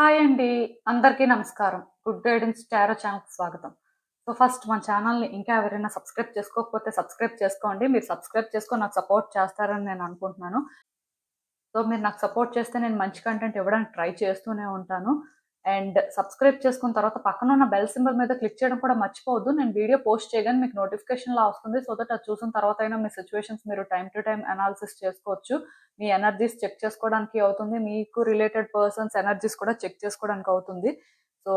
Hi అండి. అందరికీ నమస్కారం. గుడ్ గైడెన్స్ టారో ఛానల్‌కి స్వాగతం. ఫస్ట్ మన ఛానల్‌ని ఇంకా ఎవరైనా సబ్స్క్రైబ్ చేసుకోకపోతే సబ్స్క్రైబ్ చేసుకోండి. మీరు సబ్స్క్రైబ్ చేసుకొని నాకు సపోర్ట్ చేస్తారని నేను అనుకుంటున్నాను. మీరు నాకు సపోర్ట్ చేస్తే నేను మంచి కంటెంట్ ఇవ్వడానికి ట్రై చేస్తూనే ఉంటాను. అండ్ సబ్స్క్రైబ్ చేసుకున్న తర్వాత పక్కన ఉన్న బెల్ సింబల్ మీద క్లిక్ చేయడం కూడా మర్చిపోవద్దు. నేను వీడియో పోస్ట్ చేయగానే మీకు నోటిఫికేషన్‌లా వస్తుంది. సో దట్ అది చూసిన తర్వాత అయినా మీ సిట్యుయేషన్స్ మీరు టైమ్ టు టైమ్ అనాలిసిస్ చేసుకోవచ్చు. మీ ఎనర్జీస్ చెక్ చేసుకోవడానికి అవుతుంది. మీకు రిలేటెడ్ పర్సన్స్ ఎనర్జీస్ కూడా చెక్ చేసుకోవడానికి అవుతుంది. సో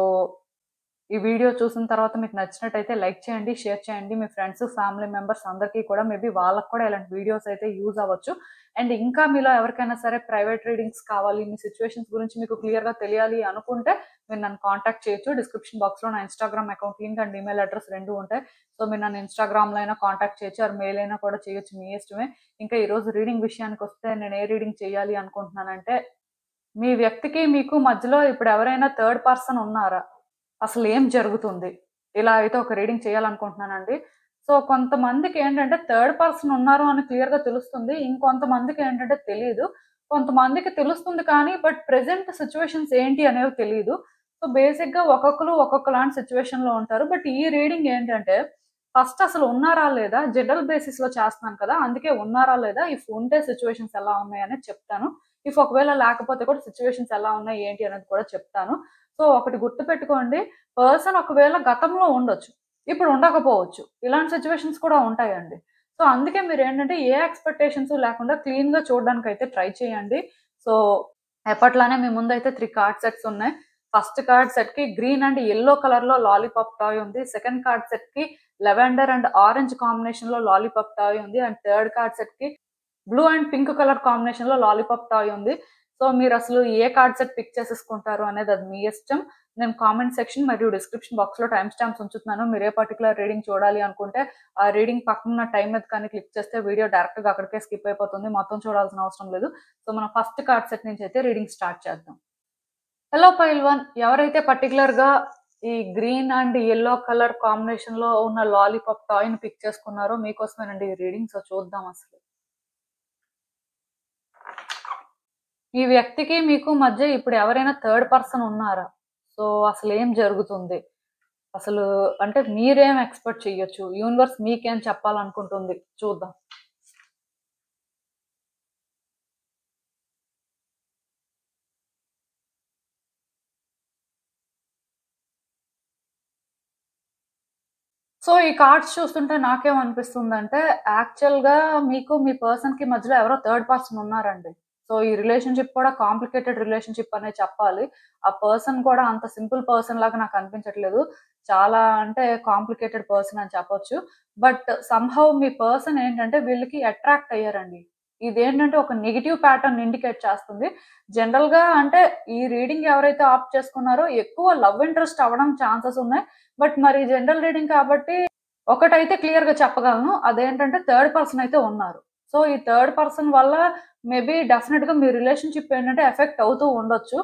ఈ వీడియో చూసిన తర్వాత మీకు నచ్చినట్టయితే లైక్ చేయండి, షేర్ చేయండి. మీ ఫ్రెండ్స్, ఫ్యామిలీ మెంబర్స్ అందరికీ కూడా మేబీ వాళ్ళకి కూడా ఇలాంటి వీడియోస్ అయితే యూజ్ అవ్వచ్చు. అండ్ ఇంకా మీలో ఎవరికైనా సరే ప్రైవేట్ రీడింగ్స్ కావాలి, మీ సిట్యుయేషన్స్ గురించి మీకు క్లియర్‌గా తెలియాలి అనుకుంటే మీరు నన్ను కాంటాక్ట్ చేయొచ్చు. డిస్క్రిప్షన్ బాక్స్‌లో నా Instagram account link and email address 2 ఉంటాయి. మీరు నన్ను ఇన్‌స్టాగ్రామ్‌లో అయినా కాంటాక్ట్ చేయొచ్చు ఆర్ మెయిల్ అయినా కూడా చేయొచ్చు. మీ ఇష్టమే. ఇంకా ఈరోజు రీడింగ్ విషయానికొస్తే నేను ఏ రీడింగ్ చేయాలి అనుకుంటున్నానంటే, మీ వ్యక్తికి మీకు మధ్యలో ఇప్పుడు ఎవరైనా థర్డ్ పర్సన్ ఉన్నారా? అసలేం జరుగుతుంది? ఇలా అయితే ఒక రీడింగ్ చేయాలనుకుంటున్నానండి. కొంతమందికేంటంటే థర్డ్ పర్సన్ ఉన్నారు అని క్లియర్‌గా తెలుస్తుంది. ఇంకొంతమందికేంటంటే తెలీదు. కొంతమందికి తెలుస్తుంది కానీ ప్రెజెంట్ సిట్యుయేషన్స్ ఏంటి అనేవి తెలీదు. బేసిక్‌గా ఒక్కొక్కళ్ళు ఒక్కొక్కలాంటి సిట్యుయేషన్‌లో ఉంటారు. ఈ రీడింగ్ ఏంటంటే ఫస్ట్ అసలు ఉన్నారా లేదా జనరల్ బేసిస్‌లో చేస్తున్నాను కదా! అందుకే ఉన్నారా లేదా, ఇఫ్ ఉంటే సిట్యుయేషన్స్ ఎలా ఉన్నాయనేది చెప్తాను. ఇఫ్ ఒకవేళ లేకపోతే కూడా సిట్యుయేషన్స్ ఎలా ఉన్నాయి ఏంటి అనేది కూడా చెప్తాను. ఒకటి గుర్తుపెట్టుకోండి. పర్సన్ ఒకవేళ గతంలో ఉండొచ్చు. ఇప్పుడు ఉండకపోవచ్చు. ఇలాంటి సిట్యుయేషన్స్ కూడా ఉంటాయండి. అందుకే మీరేంటంటే ఏ ఎక్స్‌పెక్టేషన్స్ లేకుండా క్లీన్‌గా చూడడానికైతే ట్రై చేయండి. సో, ఎప్పట్లానే మీ ముందైతే 3 కార్డ్ సెట్స్ ఉన్నాయి. ఫస్ట్ కార్డ్ సెట్‌కి గ్రీన్ అండ్ యెల్లో కలర్‌లో లాలీపాప్ టాయ్ ఉంది. సెకండ్ కార్డ్ సెట్‌కి లెవెండర్ అండ్ ఆరెంజ్ కాంబినేషన్‌లో లాలీపాప్ టాయ్ ఉంది. అండ్ థర్డ్ కార్డ్ సెట్‌కి బ్లూ అండ్ పింక్ కలర్ కాంబినేషన్‌లో లాలీపాప్ టాయ్ ఉంది. మీరసలు ఏ కార్డ్ సెట్ పిక్ చేసేసుకుంటారు అనేది అది మీ ఇష్టం. నేను కామెంట్ సెక్షన్ మరియు డిస్క్రిప్షన్ బాక్స్‌లో టైమ్ స్టాంప్స్ ఉంచుతున్నాను. మీరు ఏ పర్టిక్యులర్ రీడింగ్ చూడాలి అనుకుంటే, ఆ రీడింగ్ పక్కనున్న టైమ్ మీద కానీ క్లిక్ చేస్తే వీడియో డైరెక్ట్‌గా అక్కడికే స్కిప్ అయిపోతుంది. మొత్తం చూడాల్సిన అవసరం లేదు. మనం ఫస్ట్ కార్డ్ సెట్ నుంచి అయితే రీడింగ్ స్టార్ట్ చేద్దాం. హలో పైల్వాన్, ఎవరైతే పర్టిక్యులర్‌గా ఈ గ్రీన్ అండ్ యెల్లో కలర్ కాంబినేషన్‌లో ఉన్న లాలీపాప్ టాయ్‌ని పిక్ చేసుకున్నారో మీకోసమేనండి ఈ రీడింగ్. చూద్దాం అసలు. ఈ వ్యక్తికి మీకు మధ్య ఇప్పుడు ఎవరైనా థర్డ్ పర్సన్ ఉన్నారా? అసలేం జరుగుతుంది? అసలు అంటే మీరేం ఎక్స్‌పెక్ట్ చెయ్యొచ్చు? యూనివర్స్ మీకేం చెప్పాలనుకుంటుంది? చూద్దాం. ఈ కార్డ్స్ చూస్తుంటే నాకేమనిపిస్తుందంటే, యాక్చువల్‌గా మీకు మీ పర్సన్‌కి మధ్యలో ఎవరో థర్డ్ పర్సన్ ఉన్నారండి. ఈ రిలేషన్‌షిప్ కూడా కాంప్లికేటెడ్ రిలేషన్‌షిప్ అనే చెప్పాలి. ఆ పర్సన్ కూడా అంత సింపుల్ పర్సన్ లాగా నాకనిపించట్లేదు. చాలా అంటే కాంప్లికేటెడ్ పర్సన్ అని చెప్పొచ్చు. సమ్‌హౌ మీ పర్సన్ ఏంటంటే వీళ్ళకి అట్రాక్ట్ అయ్యారండి. ఇదేంటంటే ఒక నెగెటివ్ ప్యాటర్న్ ఇండికేట్ చేస్తుంది. జనరల్‌గా అంటే ఈ రీడింగ్ ఎవరైతే ఆప్ట్ చేసుకున్నారో ఎక్కువ లవ్ ఇంట్రెస్ట్ అవ్వడం ఛాన్సెస్ ఉన్నాయి. మరి జనరల్ రీడింగ్ కాబట్టి ఒకటైతే క్లియర్‌గా చెప్పగలను. అదేంటంటే థర్డ్ పర్సన్ అయితే ఉన్నారు. ఈ థర్డ్ పర్సన్ వల్ల మేబీ డెఫినిట్‌గా మీ రిలేషన్‌షిప్ ఏంటంటే ఎఫెక్ట్ అవుతూ ఉండొచ్చు.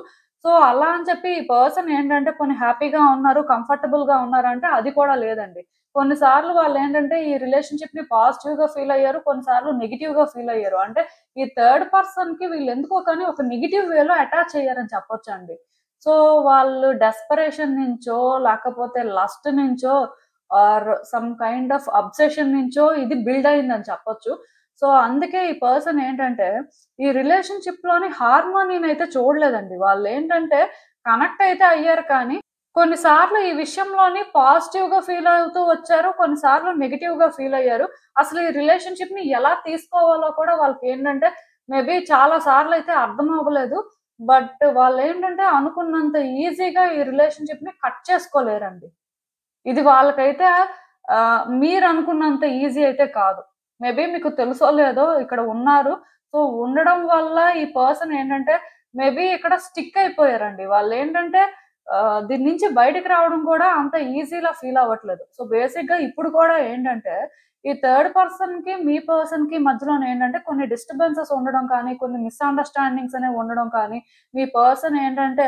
అలా అని చెప్పి ఈ పర్సన్ ఏంటంటే పోనీ హ్యాపీగా ఉన్నారు, కంఫర్టబుల్‌గా ఉన్నారంటే అది కూడా లేదండి. కొన్ని సార్లు వాళ్ళేంటంటే ఈ రిలేషన్‌షిప్‌ని పాజిటివ్‌గా ఫీల్ అయ్యారు. కొన్ని సార్లు నెగెటివ్‌గా ఫీల్ అయ్యారు. అంటే ఈ థర్డ్ పర్సన్‌కి వీళ్ళెందుకో కానీ ఒక నెగెటివ్ వేలో అటాచ్ అయ్యారని చెప్పొచ్చండి. సో, వాళ్ళు డెస్పరేషన్ నుంచో, లేకపోతే లస్ట్ నుంచో or some kind of obsession నుంచో ఇది బిల్డ్ అయిందని చెప్పొచ్చు. అందుకే ఈ పర్సన్ ఏంటంటే, ఈ రిలేషన్‌షిప్‌లోని హార్మోనీనైతే చూడలేదండి. వాళ్ళేంటంటే కనెక్ట్ అయితే అయ్యారు కానీ, కొన్ని సార్లు ఈ విషయంలోని పాజిటివ్‌గా ఫీల్ అవుతూ వచ్చారు. కొన్ని సార్లు నెగెటివ్‌గా ఫీల్ అయ్యారు. అసలు ఈ రిలేషన్‌షిప్‌ని ఎలా తీసుకోవాలో కూడా వాళ్ళకేంటంటే, మేబీ చాలా సార్లయితే అర్థం అవ్వలేదు. వాళ్ళేంటంటే అనుకున్నంత ఈజీగా ఈ రిలేషన్‌షిప్‌ని కట్ చేసుకోలేరండి. ఇది వాళ్ళకైతే మీరనుకున్నంత ఈజీ అయితే కాదు. మేబీ మీకు తెలుసో లేదో ఇక్కడ ఉన్నారు. ఉండడం వల్ల ఈ పర్సన్ ఏంటంటే మేబీ ఇక్కడ స్టిక్ అయిపోయారండి. వాళ్ళేంటంటే దీని నుంచి బయటికి రావడం కూడా అంత ఈజీలా ఫీల్ అవ్వట్లేదు. బేసిక్‌గా ఇప్పుడు కూడా ఏంటంటే ఈ థర్డ్ పర్సన్‌కి, మీ పర్సన్‌కి మధ్యలోనే ఏంటంటే కొన్ని డిస్టర్బెన్సెస్ ఉండడం కానీ, కొన్ని మిస్‌అండర్‌స్టాండింగ్స్ అనేవి ఉండడం కానీ, మీ పర్సన్ ఏంటంటే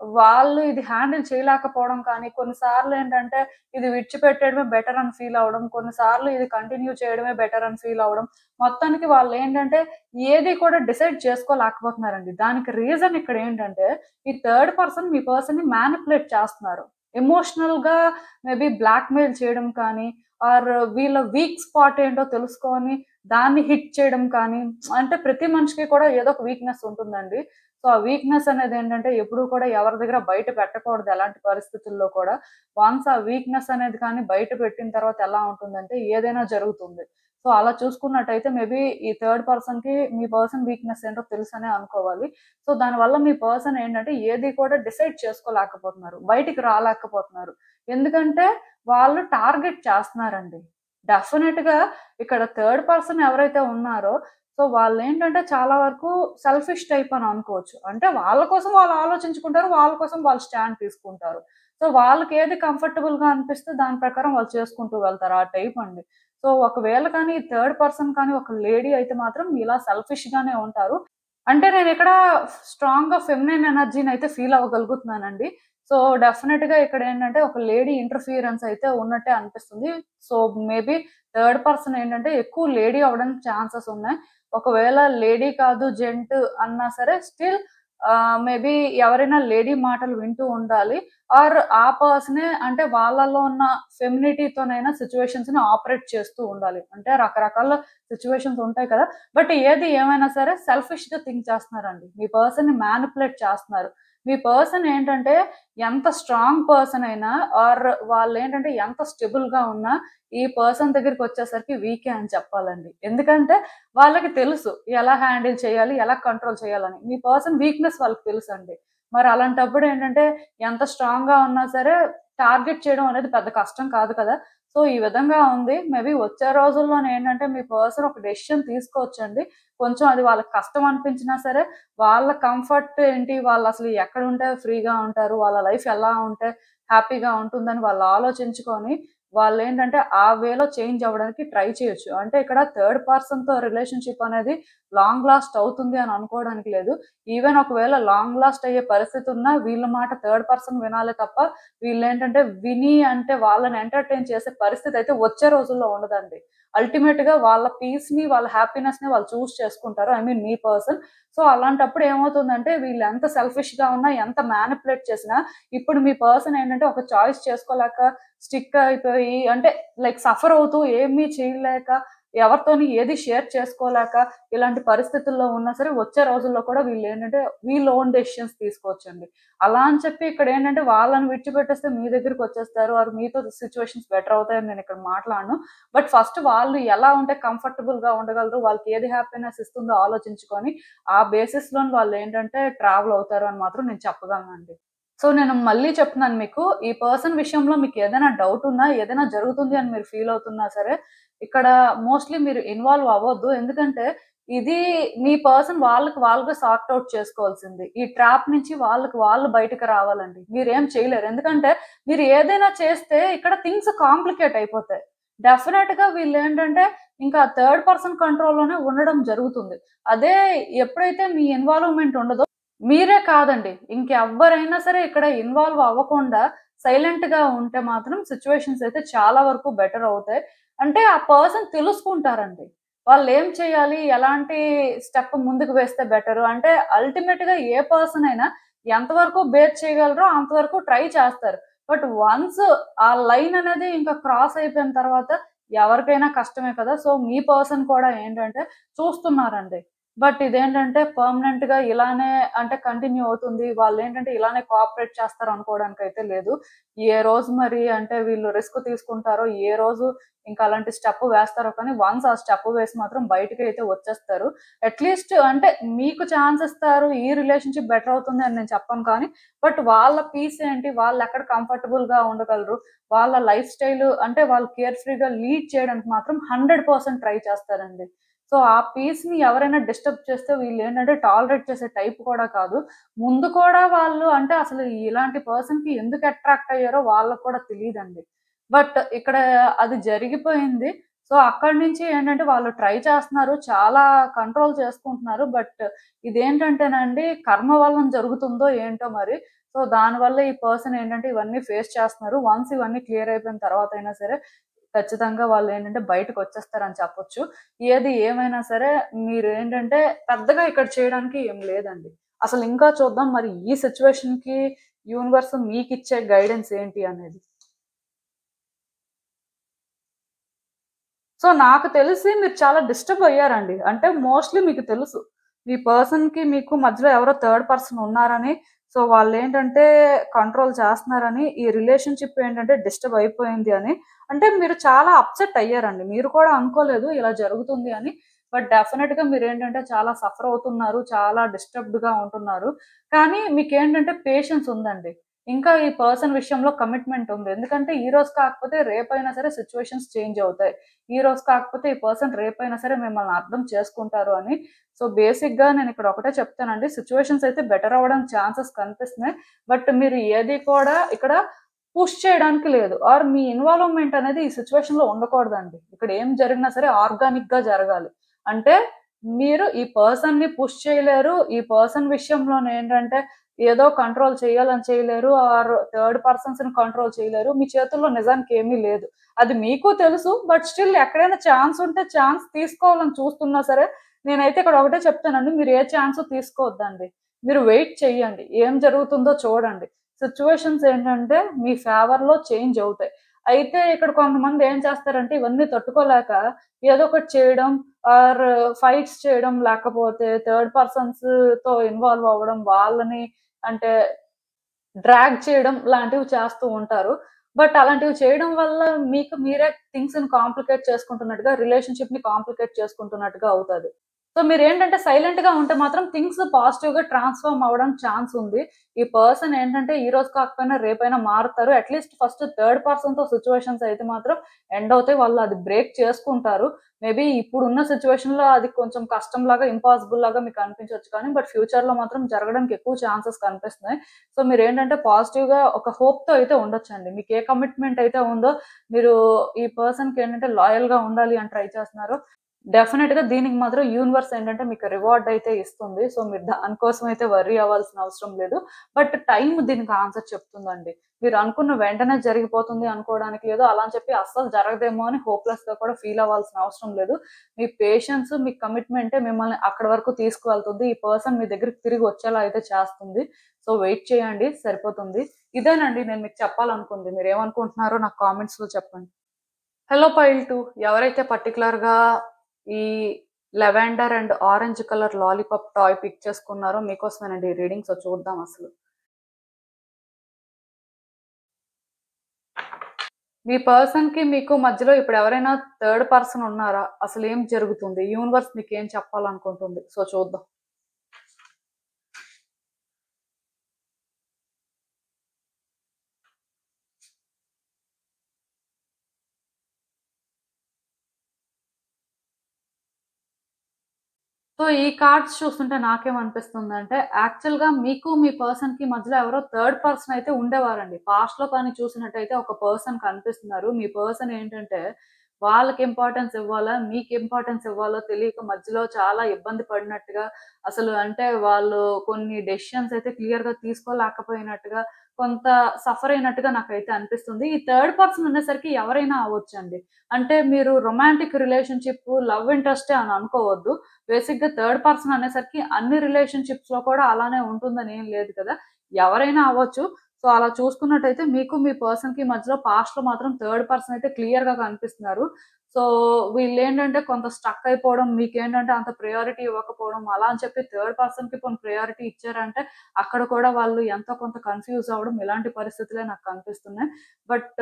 వాళ్ళు ఇది హ్యాండిల్ చేయలేకపోవడం కానీ, కొన్నిసార్లు ఏంటంటే ఇది విడిచిపెట్టేయడమే బెటర్ అని ఫీల్ అవ్వడం, కొన్నిసార్లు ఇది కంటిన్యూ చేయడమే బెటర్ అని ఫీల్ అవ్వడం. మొత్తానికి వాళ్ళేంటంటే ఏది కూడా డిసైడ్ చేసుకోలేకపోతున్నారండి. దానికి రీజన్ ఇక్కడ ఏంటంటే ఈ థర్డ్ పర్సన్ మీ పర్సన్‌ని మ్యానిప్యులేట్ చేస్తున్నారు. ఎమోషనల్‌గా మేబీ బ్లాక్‌మెయిల్ చేయడం కానీ, ఆర్ వీళ్ళ వీక్ స్పాట్ ఏంటో తెలుసుకొని దాన్ని హిట్ చేయడం కానీ, అంటే ప్రతి మనిషికి కూడా ఏదో ఒక వీక్‌నెస్ ఉంటుందండి. సో, ఆ వీక్‌నెస్ అనేదేంటంటే ఎప్పుడూ కూడా ఎవరి దగ్గర బయట పెట్టకూడదు ఎలాంటి పరిస్థితుల్లో కూడా. వన్స్ ఆ వీక్‌నెస్ అనేది కానీ బయట పెట్టిన తర్వాత ఎలా ఉంటుందంటే ఏదైనా జరుగుతుంది. సో, అలా చూసుకున్నట్టయితే మేబీ ఈ థర్డ్ పర్సన్‌కి మీ పర్సన్ వీక్‌నెస్ ఏంటో తెలుసనే అనుకోవాలి. సో, దానివల్ల మీ పర్సన్ ఏంటంటే ఏది కూడా డిసైడ్ చేసుకోలేకపోతున్నారు. బయటికి రాలేకపోతున్నారు. ఎందుకంటే వాళ్ళు టార్గెట్ చేస్తున్నారండి. డెఫినిట్‌గా ఇక్కడ థర్డ్ పర్సన్ ఎవరైతే ఉన్నారో సో, వాళ్ళేంటంటే చాలా వరకు సెల్ఫిష్ టైప్ అని అనుకోవచ్చు. అంటే వాళ్ళ కోసం వాళ్ళు ఆలోచించుకుంటారు. వాళ్ళ కోసం వాళ్ళు స్టాండ్ తీసుకుంటారు. సో, వాళ్ళకి ఏది కంఫర్టబుల్‌గా అనిపిస్తే దాని ప్రకారం వాళ్ళు చేసుకుంటూ వెళ్తారు. ఆ టైప్ అండి. సో, ఒకవేళ కానీ థర్డ్ పర్సన్ కానీ ఒక లేడీ అయితే మాత్రం ఇలా సెల్ఫిష్‌గానే ఉంటారు. అంటే నేనిక్కడ స్ట్రాంగ్‌గా ఫెమినైన్ ఎనర్జీనయితే ఫీల్ అవ్వగలుగుతున్నానండి. సో, డెఫినిట్‌గా ఇక్కడేంటంటే ఒక లేడీ ఇంటర్‌ఫియరెన్స్ అయితే ఉన్నట్టే అనిపిస్తుంది. సో, మేబీ థర్డ్ పర్సన్ ఏంటంటే ఎక్కువ లేడీ అవ్వడానికి ఛాన్సెస్ ఉన్నాయి. ఒకవేళ లేడీ కాదు జెంట్ అన్నా సరే స్టిల్ మేబీ ఎవరైనా లేడీ మాటలు వింటూ ఉండాలి. ఆర్ ఆ పర్సనే అంటే వాళ్ళలో ఉన్న ఫెమినిటీతోనైనా సిట్యుయేషన్స్‌ని ఆపరేట్ చేస్తూ ఉండాలి. అంటే రకరకాల సిట్యుయేషన్స్ ఉంటాయి కదా! బట్ ఏది ఏమైనా సరే సెల్ఫిష్‌గా థింక్ చేస్తున్నారండి. మీ పర్సన్‌ని మ్యానిప్యులేట్ చేస్తున్నారు. మీ పర్సన్ ఏంటంటే ఎంత స్ట్రాంగ్ పర్సన్ అయినా ఆర్ వాళ్ళేంటంటే ఎంత స్టెబుల్‌గా ఉన్నా ఈ పర్సన్ దగ్గరికొచ్చేసరికి వీకే అని చెప్పాలండి. ఎందుకంటే వాళ్ళకి తెలుసు ఎలా హ్యాండిల్ చేయాలి, ఎలా కంట్రోల్ చేయాలని. మీ పర్సన్ వీక్‌నెస్ వాళ్ళకి తెలుసండి. మరి అలాంటప్పుడు ఏంటంటే ఎంత స్ట్రాంగ్‌గా ఉన్నా సరే టార్గెట్ చేయడం అనేది పెద్ద కష్టం కాదు కదా! సో, ఈ విధంగా ఉంది. మేబీ వచ్చే రోజుల్లోనేంటంటే మీ పర్సన్ ఒక డెసిషన్ తీసుకోవచ్చండి. కొంచెం అది వాళ్ళకి కష్టం అనిపించినా సరే, వాళ్ళ కంఫర్ట్ ఏంటి, వాళ్ళసలు ఎక్కడుంటే ఫ్రీగా ఉంటారు, వాళ్ళ లైఫ్ ఎలా ఉంటే హ్యాపీగా ఉంటుందని వాళ్ళు ఆలోచించుకొని, వాళ్ళేంటంటే ఆ వేలో చేంజ్ అవ్వడానికి ట్రై చేయొచ్చు. అంటే ఇక్కడ థర్డ్ పర్సన్‌తో రిలేషన్‌షిప్ అనేది లాంగ్ లాస్ట్ అవుతుంది అని అనుకోవడానికి లేదు. ఈవెన్ ఒకవేళ లాంగ్ లాస్ట్ అయ్యే పరిస్థితి ఉన్నా వీళ్ళ మాట థర్డ్ పర్సన్ వినాలే తప్ప, వీళ్ళేంటంటే విని అంటే వాళ్ళని ఎంటర్‌టైన్ చేసే పరిస్థితి అయితే వచ్చే రోజుల్లో ఉండదండి. అల్టిమేట్‌గా వాళ్ళ పీస్‌ని, వాళ్ళ హ్యాపీనెస్‌ని వాళ్ళు చూజ్ చేసుకుంటారు. I mean me person. So, అలాంటప్పుడు ఏమవుతుందంటే వీళ్ళు ఎంత సెల్ఫిష్‌గా ఉన్నా, ఎంత మ్యానిప్యులేట్ చేసినా, ఇప్పుడు మీ పర్సన్ ఏంటంటే ఒక చాయిస్ చేసుకోలేక స్టిక్ అయిపోయి అంటే లైక్ సఫర్ అవుతూ ఏమీ చేయలేక, ఎవరితోని ఏది షేర్ చేసుకోలేక, ఇలాంటి పరిస్థితుల్లో ఉన్నా సరే వచ్చే రోజుల్లో కూడా వీళ్ళేంటంటే వీళ్ళ ఓన్ డెసిషన్స్ తీసుకోవచ్చండి. అలా అని చెప్పి ఇక్కడేంటంటే వాళ్ళని విడిచిపెట్టేస్తే మీ దగ్గరికొచ్చేస్తారు. ఆర్ మీతో సిట్యుయేషన్స్ బెటర్ అవుతాయని నేనిక్కడ మాట్లాడను. బట్ ఫస్ట్ వాళ్ళు ఎలా ఉంటే కంఫర్టబుల్‌గా ఉండగలరు, వాళ్ళకి ఏది హ్యాపీనెస్ ఇస్తుందో ఆలోచించుకొని, ఆ బేసిస్‌లోని వాళ్ళేంటంటే ట్రావెల్ అవుతారు అని మాత్రం నేను చెప్పగలనండి. సో, నేను మళ్ళీ చెప్తున్నాను మీకు. ఈ పర్సన్ విషయంలో మీకేదైనా డౌటున్నా, ఏదైనా జరుగుతుంది అని మీరు ఫీల్ అవుతున్నా సరే, ఇక్కడ మోస్ట్‌లీ మీరు ఇన్వాల్వ్ అవ్వొద్దు. ఎందుకంటే, ఇది మీ పర్సన్ వాళ్ళకి వాళ్ళుగా సార్ట్ ఔట్ చేసుకోవాల్సింది. ఈ ట్రాప్ నుంచి వాళ్ళకి వాళ్ళు బయటకి రావాలండి. మీరేం చేయలేరు. ఎందుకంటే, మీరు ఏదైనా చేస్తే ఇక్కడ థింగ్స్ కాంప్లికేట్ అయిపోతాయి. డెఫినెట్‌గా వీళ్ళేంటంటే, ఇంకా థర్డ్ పర్సన్ కంట్రోల్‌లోనే ఉండడం జరుగుతుంది. అదే ఎప్పుడైతే మీ ఇన్వాల్వ్‌మెంట్ ఉండదో మీరే కాదండి. ఇంకెవ్వరైనా సరే ఇక్కడ ఇన్వాల్వ్ అవ్వకుండా సైలెంట్‌గా ఉంటే మాత్రం సిట్యుయేషన్స్ అయితే చాలా వరకు బెటర్ అవుతాయి. అంటే ఆ పర్సన్ తెలుసుకుంటారండి. వాళ్ళేం చేయాలి? ఎలాంటి స్టెప్ ముందుకు వేస్తే బెటరు? అంటే అల్టిమేట్‌గా ఏ పర్సన్ అయినా ఎంతవరకు బేర్ చేయగలరో అంతవరకు ట్రై చేస్తారు. బట్ వన్స్ ఆ లైన్ అనేది ఇంకా క్రాస్ అయిపోయిన తర్వాత ఎవరికైనా కష్టమే కదా! సో, మీ పర్సన్ కూడా ఏంటంటే చూస్తున్నారండి. బట్ ఇదేంటంటే పర్మనెంట్‌గా ఇలానే అంటే కంటిన్యూ అవుతుంది. వాళ్ళేంటంటే ఇలానే కోఆపరేట్ చేస్తారు అనుకోవడానికైతే లేదు. ఏ రోజు మరి అంటే వీళ్ళు రిస్క్ తీసుకుంటారో, ఏ రోజు ఇంకా అలాంటి స్టెప్ వేస్తారో కానీ వన్స్ ఆ స్టెప్ వేసి మాత్రం బయటికైతే వచ్చేస్తారు. అట్‌లీస్ట్ అంటే మీకు ఛాన్స్ ఇస్తారు. ఈ రిలేషన్‌షిప్ బెటర్ అవుతుంది అని నేను చెప్పను కానీ, బట్ వాళ్ళ పీస్ ఏంటి? వాళ్ళెక్కడ కంఫర్టబుల్‌గా ఉండగలరు? వాళ్ళ లైఫ్ స్టైల్ అంటే వాళ్ళు కేర్ ఫ్రీగా లీడ్ చేయడానికి మాత్రం 100% ట్రై చేస్తారండి. సో, ఆ పీస్‌ని ఎవరైనా డిస్టర్బ్ చేస్తే వీళ్ళేంటంటే టాలరేట్ చేసే టైప్ కూడా కాదు. ముందు కూడా వాళ్ళు అంటే అసలు ఇలాంటి పర్సన్‌కి ఎందుకు అట్రాక్ట్ అయ్యారో వాళ్ళకి కూడా తెలీదండి. బట్ ఇక్కడ అది జరిగిపోయింది. సో అక్కడి నుంచి ఏంటంటే వాళ్ళు ట్రై చేస్తున్నారు. చాలా కంట్రోల్ చేసుకుంటున్నారు. బట్ ఇదేంటంటేనండి కర్మ వలన జరుగుతుందో ఏంటో మరి. సో దానివల్ల ఈ పర్సన్ ఏంటంటే ఇవన్నీ ఫేస్ చేస్తున్నారు. వన్స్ ఇవన్నీ క్లియర్ అయిపోయిన తర్వాత అయినా సరే ఖచ్చితంగా వాళ్ళేంటంటే బయటకొచ్చేస్తారని చెప్పొచ్చు. ఏది ఏమైనా సరే మీరేంటంటే పెద్దగా ఇక్కడ చేయడానికి ఏం లేదండి. అసలు ఇంకా చూద్దాం మరి ఈ సిట్యుయేషన్‌కి యూనివర్స్ మీకిచ్చే గైడెన్స్ ఏంటి అనేది. సో నాకు తెలిసి మీరు చాలా డిస్టర్బ్ అయ్యారండి. అంటే మోస్ట్‌లీ మీకు తెలుసు. మీ పర్సన్‌కి మీకు మధ్యలో ఎవరో థర్డ్ పర్సన్ ఉన్నారని, సో వాళ్ళేంటంటే కంట్రోల్ చేస్తున్నారని, ఈ రిలేషన్‌షిప్ ఏంటంటే డిస్టర్బ్ అయిపోయింది అని. అంటే మీరు చాలా అప్‌సెట్ అయ్యారండి. మీరు కూడా అనుకోలేదు ఇలా జరుగుతుంది అని. బట్ డెఫినిట్‌గా మీరేంటంటే చాలా సఫర్ అవుతున్నారు. చాలా డిస్టర్బ్డ్‌గా ఉంటున్నారు. కానీ మీకేంటంటే పేషెన్స్ ఉందండి. ఇంకా ఈ పర్సన్ విషయంలో కమిట్మెంట్ ఉంది. ఎందుకంటే ఈరోజు కాకపోతే రేపైనా సరే సిట్యుయేషన్స్ చేంజ్ అవుతాయి. ఈరోజు కాకపోతే ఈ పర్సన్ రేపైనా సరే మిమ్మల్ని అర్థం చేసుకుంటారు అని. సో బేసిక్‌గా నేనిక్కడ ఒకటే చెప్తానండి. సిట్యుయేషన్స్ అయితే బెటర్ అవ్వడానికి ఛాన్సెస్ కనిపిస్తున్నాయి. బట్ మీరు ఏది కూడా ఇక్కడ పుష్ చేయడానికి లేదు. ఆర్ మీ ఇన్వాల్వ్‌మెంట్ అనేది ఈ సిట్యుయేషన్‌లో ఉండకూడదండి. ఇక్కడ ఏం జరిగినా సరే ఆర్గానిక్‌గా జరగాలి. అంటే మీరు ఈ పర్సన్‌ని పుష్ చేయలేరు. ఈ పర్సన్ విషయంలోనేంటంటే ఏదో కంట్రోల్ చేయాలని చేయలేరు. ఆర్ థర్డ్ పర్సన్స్‌ని కంట్రోల్ చేయలేరు. మీ చేతుల్లో నిజానికి ఏమీ లేదు. అది మీకు తెలుసు. బట్ స్టిల్ ఎక్కడైనా ఛాన్స్ ఉంటే ఛాన్స్ తీసుకోవాలని చూస్తున్నా సరే, నేనైతే ఇక్కడ ఒకటే చెప్తానండి. మీరు ఏ ఛాన్సు తీసుకోవద్దండి. మీరు వెయిట్ చేయండి. ఏం జరుగుతుందో చూడండి. సిట్యుయేషన్స్ ఏంటంటే మీ ఫేవర్‌లో చేంజ్ అవుతాయి. అయితే ఇక్కడ కొంతమంది ఏం చేస్తారంటే ఇవన్నీ తట్టుకోలేక ఏదో ఒకటి చేయడం ఆర్ ఫైట్స్ చేయడం, లేకపోతే థర్డ్ పర్సన్స్‌తో ఇన్వాల్వ్ అవ్వడం, వాళ్ళని అంటే డ్రాగ్ చేయడం లాంటివి చేస్తూ ఉంటారు. బట్ అలాంటివి చేయడం వల్ల మీకు మీరే థింగ్స్‌ని కాంప్లికేట్ చేసుకుంటున్నట్టుగా, రిలేషన్‌షిప్‌ని కాంప్లికేట్ చేసుకుంటున్నట్టుగా అవుతది. సో మీరేంటంటే సైలెంట్‌గా ఉంటే మాత్రం థింగ్స్ పాజిటివ్‌గా ట్రాన్స్‌ఫార్మ్ అవ్వడానికి ఛాన్స్ ఉంది. ఈ పర్సన్ ఏంటంటే ఈ రోజు కాకపోయినా రేపైనా మారుతారు. అట్‌లీస్ట్ ఫస్ట్ థర్డ్ పర్సన్‌తో సిట్యుయేషన్స్ అయితే మాత్రం ఎండ్ అవుతాయి. వాళ్ళు అది బ్రేక్ చేసుకుంటారు. మేబీ ఇప్పుడున్న సిట్యుయేషన్‌లో అది కొంచెం కష్టంలాగా, ఇంపాసిబుల్ లాగా మీకు అనిపించొచ్చు కానీ, బట్ ఫ్యూచర్‌లో మాత్రం జరగడానికి ఎక్కువ ఛాన్సెస్ కనిపిస్తున్నాయి. సో మీరేంటంటే పాజిటివ్‌గా ఒక హోప్‌తో అయితే ఉండొచ్చండి. మీకు ఏ కమిట్మెంట్ అయితే ఉందో, మీరు ఈ పర్సన్‌కి ఏంటంటే లాయల్‌గా ఉండాలి అని ట్రై చేస్తున్నారో డెఫినిట్‌గా దీనికి మాత్రం యూనివర్స్ ఏంటంటే మీకు రివార్డ్ అయితే ఇస్తుంది. సో మీరు దానికోసం అయితే వర్రీ అవ్వాల్సిన అవసరం లేదు. బట్ టైమ్ దీనికి ఆన్సర్ చెప్తుందండి. మీరు అనుకున్న వెంటనే జరిగిపోతుంది అనుకోవడానికి లేదు. అలా అని చెప్పి అస్సలు జరగదేమో అని హోప్‌లెస్‌గా కూడా ఫీల్ అవ్వాల్సిన అవసరం లేదు. మీ పేషెన్స్, మీ కమిట్మెంటే మిమ్మల్ని అక్కడి వరకు తీసుకువెళ్తుంది. ఈ పర్సన్ మీ దగ్గరికి తిరిగి వచ్చేలా అయితే చేస్తుంది. సో వెయిట్ చేయండి సరిపోతుంది. ఇదేనండి నేను మీకు చెప్పాలనుకుంది. మీరేమనుకుంటున్నారో నాకు కామెంట్స్‌లో చెప్పండి. హలో పైల్ 2 ఎవరైతే పర్టిక్యులర్‌గా ఈ lavender and orange colour lollipop toy pick చేసుకున్నారో మీకోసమేనండి ఈ రీడింగ్. సో చూద్దాం అసలు. మీ పర్సన్‌కి మీకు మధ్యలో ఇప్పుడు ఎవరైనా థర్డ్ పర్సన్ ఉన్నారా? అసలేం జరుగుతుంది? యూనివర్స్ మీకేం చెప్పాలనుకుంటుంది? సో చూద్దాం. సో ఈ కార్డ్స్ చూస్తుంటే నాకేమనిపిస్తుందంటే, యాక్చువల్‌గా మీకు మీ పర్సన్‌కి మధ్యలో ఎవరో థర్డ్ పర్సన్ అయితే ఉండేవారండి. పాస్ట్‌లో కానీ చూసినట్టయితే ఒక పర్సన్ కనిపిస్తున్నారు. మీ పర్సన్ ఏంటంటే, వాళ్ళకి ఇంపార్టెన్స్ ఇవ్వాలా, మీకు ఇంపార్టెన్స్ ఇవ్వాలో తెలియక మధ్యలో చాలా ఇబ్బంది పడినట్టుగా, అసలు అంటే వాళ్ళు కొన్ని డెసిషన్స్ అయితే క్లియర్‌గా తీసుకోలేకపోయినట్టుగా, కొంత సఫర్ అయినట్టుగా నాకైతే అనిపిస్తుంది. ఈ థర్డ్ పర్సన్ అనేసరికి ఎవరైనా అవ్వొచ్చండి. అంటే మీరు రొమాంటిక్ రిలేషన్‌షిప్, లవ్ ఇంట్రెస్టే అని అనుకోవద్దు. బేసిక్‌గా థర్డ్ పర్సన్ అనేసరికి అన్ని రిలేషన్‌షిప్స్‌లో కూడా అలానే ఉంటుందని ఏం లేదు కదా! ఎవరైనా అవ్వచ్చు. సో, అలా చూసుకున్నట్టయితే మీకు మీ పర్సన్‌కి మధ్యలో పాస్ట్‌లో మాత్రం థర్డ్ పర్సన్ అయితే క్లియర్‌గా కనిపిస్తున్నారు. సో, వీళ్ళేంటంటే కొంత స్టక్ అయిపోవడం, మీకేంటంటే అంత ప్రయారిటీ ఇవ్వకపోవడం, అలా అని చెప్పి థర్డ్ పర్సన్‌కి పోనీ ప్రయారిటీ ఇచ్చారంటే అక్కడ కూడా వాళ్ళు ఎంతో కొంత కన్‌ఫ్యూజ్ అవ్వడం ఇలాంటి పరిస్థితులే నాకు కనిపిస్తున్నాయి. బట్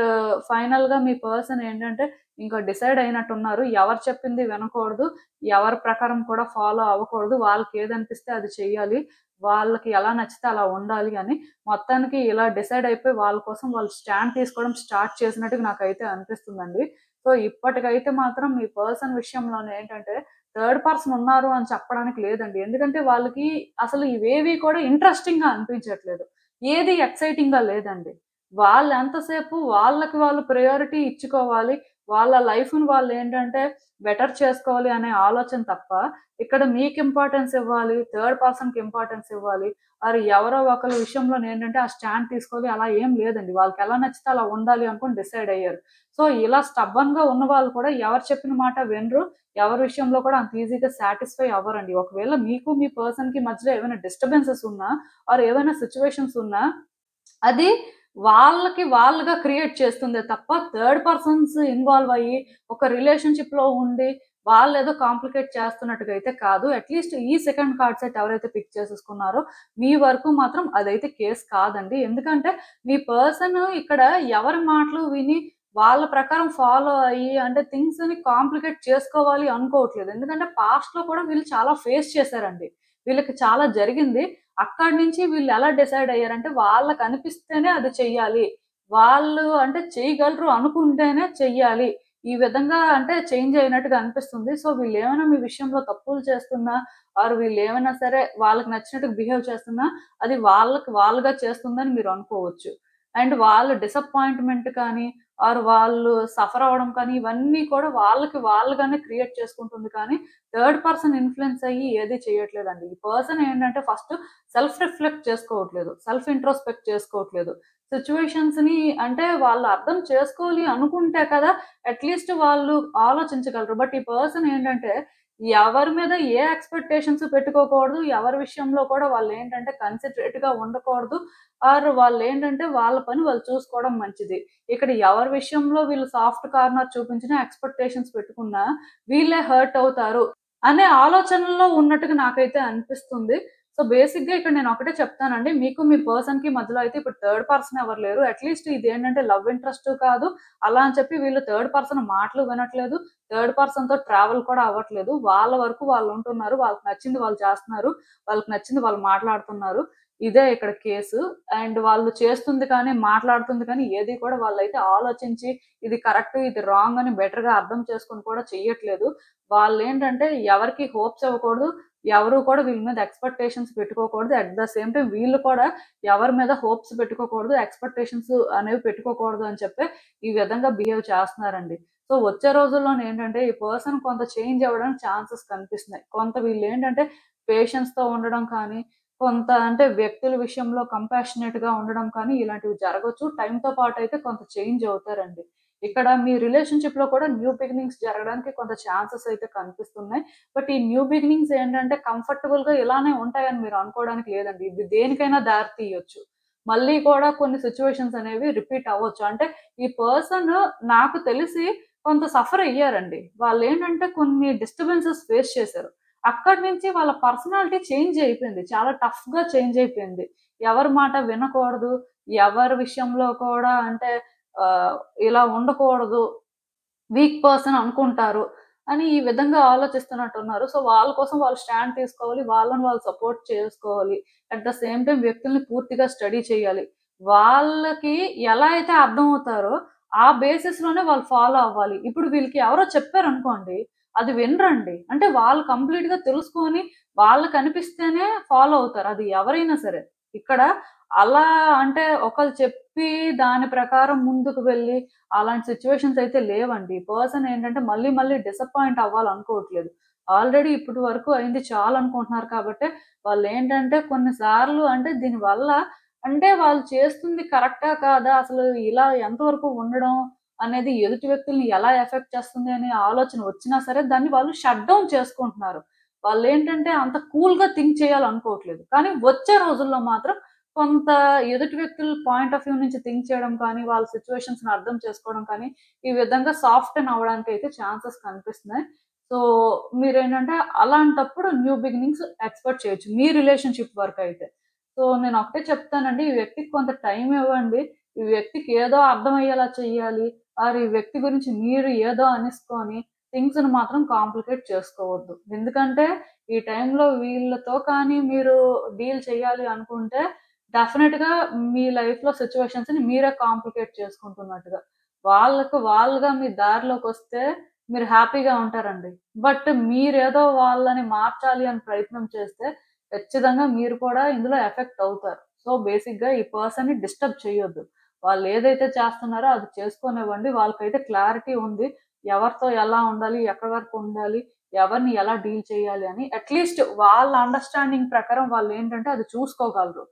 ఫైనల్‌గా మీ పర్సన్ ఏంటంటే ఇంకా డిసైడ్ అయినట్టున్నారు. ఎవరు చెప్పింది వినకూడదు. ఎవరి ప్రకారం కూడా ఫాలో అవ్వకూడదు. వాళ్ళకేదనిపిస్తే అది చెయ్యాలి. వాళ్ళకి ఎలా నచ్చితే అలా ఉండాలి అని. మొత్తానికి ఇలా డిసైడ్ అయిపోయి వాళ్ళ కోసం వాళ్ళు స్టాండ్ తీసుకోవడం స్టార్ట్ చేసినట్టుగా నాకైతే అనిపిస్తుందండి. సో, ఇప్పటికైతే మాత్రం మీ పర్సన్ విషయంలోనే ఏంటంటే థర్డ్ పర్సన్ ఉన్నారు అని చెప్పడానికి లేదండి. ఎందుకంటే వాళ్ళకి అసలు ఇవేవి కూడా ఇంట్రెస్టింగ్‌గా అనిపించట్లేదు. ఏది ఎక్సైటింగ్‌గా లేదండి. వాళ్ళెంతసేపు వాళ్ళకి వాళ్ళు ప్రయారిటీ ఇచ్చుకోవాలి. వాళ్ళ లైఫ్‌ని వాళ్ళు ఏంటంటే బెటర్ చేసుకోవాలి అనే ఆలోచన తప్ప, ఇక్కడ మీకు ఇంపార్టెన్స్ ఇవ్వాలి, థర్డ్ పర్సన్‌కి ఇంపార్టెన్స్ ఇవ్వాలి. ఎవరో ఒకళ్ళ విషయంలో ఏంటంటే ఆ స్టాండ్ తీసుకోవాలి అలా ఏం లేదండి. వాళ్ళకి ఎలా నచ్చితే అలా ఉండాలి అనుకోని డిసైడ్ అయ్యారు. సో, ఇలా స్టబ్బర్న్‌గా ఉన్నవాళ్ళు కూడా ఎవరు చెప్పిన మాట వినరు. ఎవరి విషయంలో కూడా అంత ఈజీగా సాటిస్ఫై అవ్వరండి. ఒకవేళ మీకు మీ పర్సన్‌కి మధ్యలో ఏమైనా డిస్టర్బెన్సెస్ ఉన్నా ఏవైనా సిట్యుయేషన్స్ ఉన్నా అది వాళ్ళకి వాళ్ళుగా క్రియేట్ చేస్తుందే తప్ప థర్డ్ పర్సన్స్ ఇన్వాల్వ్ అయ్యి ఒక రిలేషన్‌షిప్‌లో ఉండి వాళ్ళేదో కాంప్లికేట్ చేస్తున్నట్టుగా అయితే కాదు. అట్‌లీస్ట్ ఈ సెకండ్ కార్డ్ సెట్ ఎవరైతే పిక్ చేసేసుకున్నారో మీ వరకు మాత్రం అదైతే కేస్ కాదండి. ఎందుకంటే మీ పర్సన్ ఇక్కడ ఎవరి మాటలు విని వాళ్ళ ప్రకారం ఫాలో అయ్యి అంటే థింగ్స్‌ని కాంప్లికేట్ చేసుకోవాలి అనుకోవట్లేదు. ఎందుకంటే పాస్ట్‌లో కూడా వీళ్ళు చాలా ఫేస్ చేశారండి. వీళ్ళకి చాలా జరిగింది. అక్కడి నుంచి వీళ్ళు ఎలా డిసైడ్ అయ్యారంటే వాళ్ళకనిపిస్తేనే అది చెయ్యాలి. వాళ్ళు అంటే చేయగలరు అనుకుంటేనే చెయ్యాలి. ఈ విధంగా అంటే చేంజ్ అయినట్టుగా అనిపిస్తుంది. సో, వీళ్ళేమైనా మీ విషయంలో తప్పులు చేస్తున్నా వీళ్ళేమైనా సరే వాళ్ళకి నచ్చినట్టుగా బిహేవ్ చేస్తున్నా అది వాళ్ళకి వాళ్ళుగా చేస్తుందని మీరు అనుకోవచ్చు. అండ్ వాళ్ళు డిసప్పాయింట్‌మెంట్ కానీ వాళ్ళు సఫర్ అవ్వడం కానీ ఇవన్నీ కూడా వాళ్ళకి వాళ్ళుగానే క్రియేట్ చేసుకుంటుంది కానీ థర్డ్ పర్సన్ ఇన్‌ఫ్లూయెన్స్ అయ్యి ఏది చేయట్లేదండి. ఈ పర్సన్ ఏంటంటే ఫస్ట్ సెల్ఫ్ రిఫ్లెక్ట్ చేసుకోవట్లేదు. సెల్ఫ్ ఇంట్రోస్పెక్ట్ చేసుకోవట్లేదు. సిట్యుయేషన్స్‌ని అంటే వాళ్ళు అర్థం చేసుకోవాలి అనుకుంటే కదా అట్‌లీస్ట్ వాళ్ళు ఆలోచించగలరు. బట్ ఈ పర్సన్ ఏంటంటే ఎవరి మీద ఏ ఎక్స్‌పెక్టేషన్స్ పెట్టుకోకూడదు. ఎవరి విషయంలో కూడా వాళ్ళేంటంటే కన్సిడరేట్‌గా ఉండకూడదు. వాళ్ళేంటంటే వాళ్ళ పని వాళ్ళు చూసుకోవడం మంచిది. ఇక్కడ ఎవరి విషయంలో వీళ్ళు సాఫ్ట్ కార్నర్ చూపించినా ఎక్స్‌పెక్టేషన్స్ పెట్టుకున్నా వీళ్ళే హర్ట్ అవుతారు అనే ఆలోచనలో ఉన్నట్టుగా నాకైతే అనిపిస్తుంది. సో, బేసిక్‌గా ఇక్కడ నేను ఒకటే చెప్తానండి. మీకు మీ పర్సన్‌కి మధ్యలో అయితే ఇప్పుడు థర్డ్ పర్సన్ ఎవరు లేరు. అట్‌లీస్ట్ ఇదేంటంటే లవ్ ఇంట్రెస్ట్ కాదు. అలా అని చెప్పి వీళ్ళు థర్డ్ పర్సన్ మాటలు వినట్లేదు. థర్డ్ పర్సన్‌తో ట్రావెల్ కూడా అవ్వట్లేదు. వాళ్ళ వరకు వాళ్ళు ఉంటున్నారు. వాళ్ళకి నచ్చింది వాళ్ళు చేస్తున్నారు. వాళ్ళకి నచ్చింది వాళ్ళు మాట్లాడుతున్నారు. ఇదే ఇక్కడ కేసు. అండ్ వాళ్ళు చేస్తుంది కానీ, మాట్లాడుతుంది కానీ ఏది కూడా వాళ్ళైతే ఆలోచించి ఇది కరెక్ట్, ఇది రాంగ్ అని బెటర్‌గా అర్థం చేసుకొని కూడా చెయ్యట్లేదు. వాళ్ళేంటంటే ఎవరికీ హోప్స్ ఇవ్వకూడదు. ఎవరు కూడా వీళ్ళ మీద ఎక్స్‌పెక్టేషన్స్ పెట్టుకోకూడదు. అట్ ద సేమ్ టైమ్ వీళ్ళు కూడా ఎవరి మీద హోప్స్ పెట్టుకోకూడదు. ఎక్స్‌పెక్టేషన్స్ అనేవి పెట్టుకోకూడదు అని చెప్పి ఈ విధంగా బిహేవ్ చేస్తున్నారండి. సో, వచ్చే రోజుల్లోనేంటంటే ఈ పర్సన్ కొంత చేంజ్ అవ్వడానికి ఛాన్సెస్ కనిపిస్తున్నాయి. కొంత వీళ్ళేంటంటే పేషెన్స్‌తో ఉండడం కానీ, కొంత అంటే వ్యక్తుల విషయంలో కంపాషనేట్‌గా ఉండడం కానీ ఇలాంటివి జరగొచ్చు. టైమ్‌తో పాటయితే కొంత చేంజ్ అవుతారండి. ఇక్కడ మీ రిలేషన్‌షిప్‌లో కూడా న్యూ బిగినింగ్స్ జరగడానికి కొంత ఛాన్సెస్ అయితే కనిపిస్తున్నాయి. బట్ ఈ న్యూ బిగినింగ్స్ ఏంటంటే కంఫర్టబుల్‌గా ఇలానే ఉంటాయని మీరు అనుకోవడానికి లేదండి. ఇది దేనికైనా దారి తీయొచ్చు. మళ్ళీ కూడా కొన్ని సిట్యుయేషన్స్ అనేవి రిపీట్ అవ్వచ్చు. అంటే ఈ పర్సన్ నాకు తెలిసి కొంత సఫర్ అయ్యారండి. వాళ్ళేంటంటే కొన్ని డిస్టర్బెన్సెస్ ఫేస్ చేశారు. అక్కడి నుంచి వాళ్ళ పర్సనాలిటీ చేంజ్ అయిపోయింది. చాలా టఫ్‌గా చేంజ్ అయిపోయింది. ఎవరి మాట వినకూడదు. ఎవరి విషయంలో కూడా అంటే ఇలా ఉండకూడదు. వీక్ పర్సన్ అనుకుంటారు అని ఈ విధంగా ఆలోచిస్తున్నట్టున్నారు. సో, వాళ్ళ కోసం వాళ్ళు స్టాండ్ తీసుకోవాలి. వాళ్ళని వాళ్ళు సపోర్ట్ చేసుకోవాలి. అట్ ద సేమ్ టైమ్ వ్యక్తుల్ని పూర్తిగా స్టడీ చేయాలి. వాళ్ళకి ఎలా అయితే అర్థమవుతారో ఆ బేసిస్‌లోనే వాళ్ళు ఫాలో అవ్వాలి. ఇప్పుడు వీళ్ళకి ఎవరో చెప్పారనుకోండి, అది వినరండి. అంటే వాళ్ళు కంప్లీట్‌గా తెలుసుకొని వాళ్ళకనిపిస్తేనే ఫాలో అవుతారు. అది ఎవరైనా సరే. ఇక్కడ అలా అంటే ఒకళ్ళు చెప్పి దాని ప్రకారం ముందుకు వెళ్ళి అలాంటి సిట్యుయేషన్స్ అయితే లేవండి. పర్సన్ ఏంటంటే మళ్ళీ మళ్ళీ డిసప్పాయింట్ అవ్వాలనుకోవట్లేదు. ఆల్రెడీ ఇప్పటి వరకు అయింది చాలనుకుంటున్నారు కాబట్టే వాళ్ళేంటంటే కొన్ని సార్లు అంటే దీనివల్ల అంటే వాళ్ళు చేస్తుంది కరెక్టా? కాదా? అసలు ఇలా ఎంతవరకు ఉండడం అనేది ఎదుటి వ్యక్తుల్ని ఎలా ఎఫెక్ట్ చేస్తుంది అనే ఆలోచన వచ్చినా సరే దాన్ని వాళ్ళు షట్ డౌన్ చేసుకుంటున్నారు. వాళ్ళేంటంటే అంత కూల్‌గా థింక్ చేయాలనుకోవట్లేదు. కానీ వచ్చే రోజుల్లో మాత్రం కొంత ఎదుటి వ్యక్తుల పాయింట్ ఆఫ్ వ్యూ నుంచి థింక్ చేయడం కానీ, వాళ్ళ సిట్యుయేషన్స్‌ని అర్థం చేసుకోవడం కానీ, ఈ విధంగా సాఫ్టెన్ అవ్వడానికైతే ఛాన్సెస్ కనిపిస్తున్నాయి. సో, మీరేంటంటే అలాంటప్పుడు న్యూ బిగినింగ్స్ ఎక్స్‌పెక్ట్ చేయొచ్చు. మీ రిలేషన్‌షిప్ వరకైతే. సో, నేనొకటే చెప్తానండి. ఈ వ్యక్తికి కొంత టైమ్ ఇవ్వండి. ఈ వ్యక్తికి ఏదో అర్థమయ్యేలా చెయ్యాలి. ఈ వ్యక్తి గురించి మీరు ఏదో అనేసుకొని థింగ్స్‌ని మాత్రం కాంప్లికేట్ చేసుకోవద్దు. ఎందుకంటే ఈ టైంలో వీళ్ళతో కానీ మీరు డీల్ చేయాలి అనుకుంటే డెఫినిట్‌గా మీ లైఫ్‌లో సిట్యుయేషన్స్‌ని మీరే కాంప్లికేట్ చేసుకుంటున్నట్టుగా. వాళ్ళకి వాళ్ళుగా మీ దారిలోకొస్తే మీరు హ్యాపీగా ఉంటారండి. బట్ మీరేదో వాళ్ళని మార్చాలి అని ప్రయత్నం చేస్తే ఖచ్చితంగా మీరు కూడా ఇందులో ఎఫెక్ట్ అవుతారు. సో, బేసిక్‌గా ఈ పర్సన్‌ని డిస్టర్బ్ చేయొద్దు. వాళ్ళేదైతే చేస్తున్నారో అది చేసుకోనివ్వండి. వాళ్ళకైతే క్లారిటీ ఉంది. ఎవరితో ఎలా ఉండాలి, ఎక్కడి వరకు ఉండాలి, ఎవరిని ఎలా డీల్ చేయాలి అని అట్లీస్ట్ వాళ్ళ అండర్స్టాండింగ్ ప్రకారం వాళ్ళు ఏంటంటే అది చూసుకోగలరు.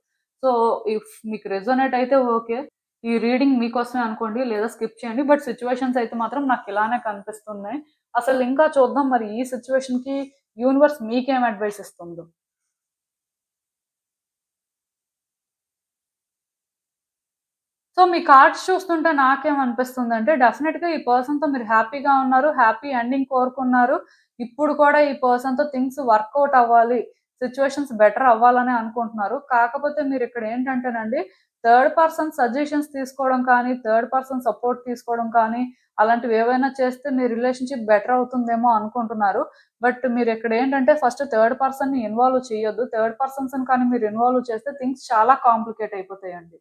సో ఇఫ్ మీకు రెజొనేట్ అయితే ఓకే. ఈ రీడింగ్ మీకోసమే అనుకోండి, లేదా స్కిప్ చేయండి. బట్ సిచ్యువేషన్స్ అయితే మాత్రం నాకు ఇలానే కనిపిస్తున్నాయి. అసలు ఇంకా చూద్దాం మరి ఈ సిచ్యువేషన్ కి యూనివర్స్ మీకేం అడ్వైస్ ఇస్తుందో. సో మీ కార్డ్స్ చూస్తుంటే నాకేమనిపిస్తుందంటే డెఫినెట్‌గా ఈ పర్సన్‌తో మీరు హ్యాపీగా ఉన్నారు. హ్యాపీ ఎండింగ్ కోరుకున్నారు. ఇప్పుడు కూడా ఈ పర్సన్‌తో థింగ్స్ వర్కౌట్ అవ్వాలి. సిట్యుయేషన్స్ బెటర్ అవ్వాలనే అనుకుంటున్నారు. కాకపోతే మీరిక్కడ ఏంటంటేనండి థర్డ్ పర్సన్ సజెషన్స్ తీసుకోవడం కానీ, థర్డ్ పర్సన్ సపోర్ట్ తీసుకోవడం కానీ, అలాంటివి ఏవైనా చేస్తే మీ రిలేషన్‌షిప్ బెటర్ అవుతుందేమో అనుకుంటున్నారు. బట్ మీరిక్కడ ఏంటంటే ఫస్ట్ థర్డ్ పర్సన్‌ని ఇన్వాల్వ్ చేయొద్దు. థర్డ్ పర్సన్స్‌ని కానీ మీరు ఇన్వాల్వ్ చేస్తే థింగ్స్ చాలా కాంప్లికేట్ అయిపోతాయండి.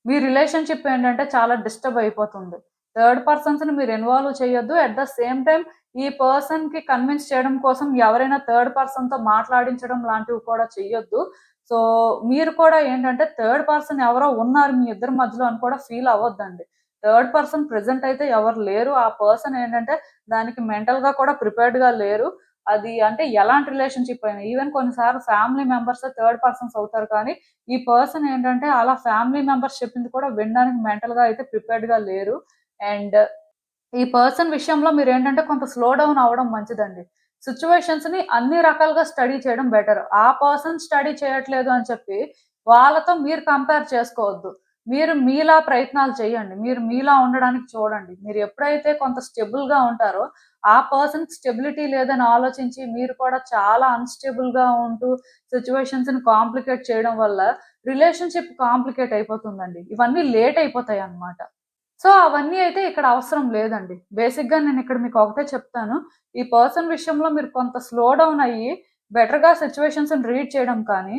మీ రిలేషన్‌షిప్ ఏంటంటే చాలా డిస్టర్బ్ అయిపోతుంది. థర్డ్ పర్సన్స్‌ని మీరు ఇన్వాల్వ్ చేయొద్దు. అట్ ద సేమ్ టైమ్ ఈ పర్సన్‌కి కన్విన్స్ చేయడం కోసం ఎవరైనా థర్డ్ పర్సన్‌తో మాట్లాడించడం లాంటివి కూడా చెయ్యొద్దు. సో, మీరు కూడా ఏంటంటే థర్డ్ పర్సన్ ఎవరో ఉన్నారు మీ ఇద్దరి మధ్యలో అని కూడా ఫీల్ అవ్వొద్దండి. థర్డ్ పర్సన్ ప్రెజెంట్ అయితే ఎవరు లేరు. ఆ పర్సన్ ఏంటంటే దానికి మెంటల్‌గా కూడా ప్రిపేర్డ్‌గా లేరు. అది అంటే ఎలాంటి రిలేషన్‌షిప్ అయినా ఈవెన్ కొన్నిసార్లు ఫ్యామిలీ మెంబర్సే థర్డ్ పర్సన్స్ అవుతారు కానీ ఈ పర్సన్ ఏంటంటే అలా ఫ్యామిలీ మెంబర్స్ చెప్పింది కూడా వినడానికి మెంటల్‌గా అయితే ప్రిపేర్డ్‌గా లేరు. అండ్ ఈ పర్సన్ విషయంలో మీరేంటంటే కొంత స్లో డౌన్ అవ్వడం మంచిదండి. సిట్యుయేషన్స్‌ని అన్ని రకాలుగా స్టడీ చేయడం బెటర్. ఆ పర్సన్ స్టడీ చేయట్లేదు అని చెప్పి వాళ్ళతో మీరు కంపేర్ చేసుకోవద్దు. మీరు మీలా ప్రయత్నాలు చేయండి. మీరు మీలా ఉండడానికి చూడండి. మీరు ఎప్పుడైతే కొంత స్టెబుల్‌గా ఉంటారో ఆ పర్సన్‌కి స్టెబిలిటీ లేదని ఆలోచించి మీరు కూడా చాలా అన్‌స్టేబుల్‌గా ఉంటూ సిట్యుయేషన్స్‌ని కాంప్లికేట్ చేయడం వల్ల రిలేషన్‌షిప్ కాంప్లికేట్ అయిపోతుందండి. ఇవన్నీ లేట్ అయిపోతాయన్నమాట. సో, అవన్నీ అయితే ఇక్కడ అవసరం లేదండి. బేసిక్‌గా నేనిక్కడ మీకు ఒకటే చెప్తాను. ఈ పర్సన్ విషయంలో మీరు కొంత స్లో డౌన్ అయ్యి బెటర్‌గా సిట్యుయేషన్స్‌ని రీడ్ చేయడం కానీ,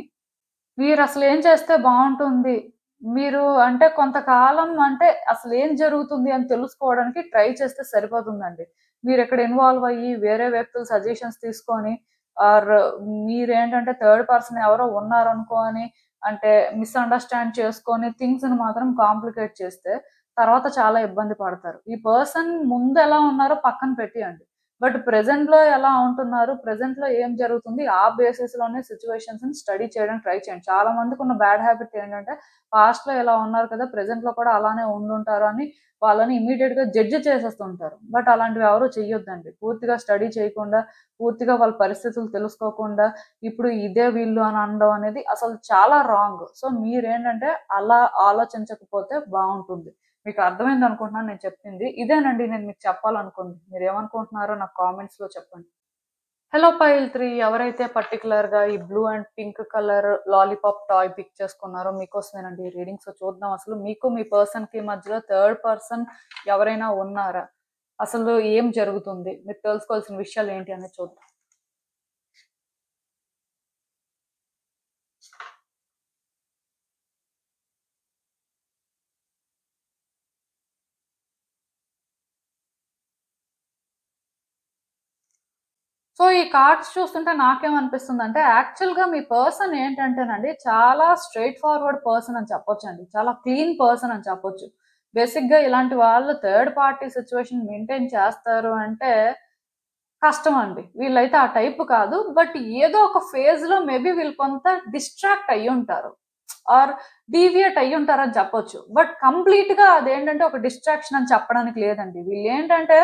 మీరసలేం చేస్తే బావుంటుంది? మీరు అంటే కొంతకాలం అంటే అసలేం జరుగుతుంది అని తెలుసుకోవడానికి ట్రై చేస్తే సరిపోతుందండి. మీరిక్కడ ఇన్వాల్వ్ అయ్యి వేరే వ్యక్తుల సజెషన్స్ తీసుకొని ఆర్ మీరేంటంటే థర్డ్ పర్సన్ ఎవరో ఉన్నారనుకోని అంటే మిస్‌అండర్‌స్టాండ్ చేసుకొని థింగ్స్‌ని మాత్రం కాంప్లికేట్ చేస్తే తర్వాత చాలా ఇబ్బంది పడతారు. ఈ పర్సన్ ముందెలా ఉన్నారో పక్కన పెట్టేయండి. బట్ ప్రెజెంట్‌లో ఎలా ఉంటున్నారు? ప్రెజెంట్‌లో ఏం జరుగుతుంది? ఆ బేసిస్‌లోనే సిట్యుయేషన్స్‌ని స్టడీ చేయడానికి ట్రై చేయండి. చాలా మందికున్న బ్యాడ్ హ్యాబిట్ ఏంటంటే, పాస్ట్‌లో ఇలా ఉన్నారు కదా! ప్రెజెంట్‌లో కూడా అలానే ఉండుంటారు అని వాళ్ళని ఇమ్మీడియేట్‌గా జడ్జ్ చేసేస్తుంటారు. బట్ అలాంటివి ఎవరు చెయ్యొద్దండి. పూర్తిగా స్టడీ చేయకుండా, పూర్తిగా వాళ్ళ పరిస్థితులు తెలుసుకోకుండా, ఇప్పుడు ఇదే వీళ్ళు అని అనడం అనేది అసలు చాలా రాంగ్. సో, మీరేంటంటే అలా ఆలోచించకపోతే బావుంటుంది. మీకు అర్థమైందనుకుంటున్నాను నేను చెప్పింది. ఇదేనండి నేను మీకు చెప్పాలనుకుంది. మీరేమనుకుంటున్నారో నాకు కామెంట్స్‌లో చెప్పండి. హలో పైల్ 3 ఎవరైతే పర్టిక్యులర్‌గా ఈ blue and pink colour lollipop toy pick చేసుకున్నారో మీకోసమేనండి ఈ రీడింగ్. సో చూద్దాం అసలు మీకు మీ పర్సన్‌కి మధ్యలో థర్డ్ పర్సన్ ఎవరైనా ఉన్నారా? అసలు ఏం జరుగుతుంది? మీరు తెలుసుకోవాల్సిన విషయాలు ఏంటి అనేది చూద్దాం. సో, ఈ కార్డ్స్ చూస్తుంటే నాకేమనిపిస్తుందంటే, యాక్చువల్‌గా మీ పర్సన్ ఏంటంటేనండి, చాలా స్ట్రెయిట్ ఫార్వర్డ్ పర్సన్ అని చెప్పొచ్చండి. చాలా క్లీన్ పర్సన్ అని చెప్పొచ్చు. బేసిక్‌గా ఇలాంటి వాళ్ళు థర్డ్ పార్టీ సిట్యుయేషన్ మెయింటైన్ చేస్తారు అంటే, కష్టమండి. వీళ్ళైతే ఆ టైప్ కాదు. బట్ ఏదో ఒక ఫేజ్‌లో మేబీ వీళ్ళు కొంత డిస్ట్రాక్ట్ అయ్యుంటారు. ఆర్ డీవియేట్ అయ్యుంటారని చెప్పొచ్చు. బట్ కంప్లీట్‌గా అదేంటంటే ఒక డిస్ట్రాక్షన్ అని చెప్పడానికి లేదండి. వీళ్ళేంటంటే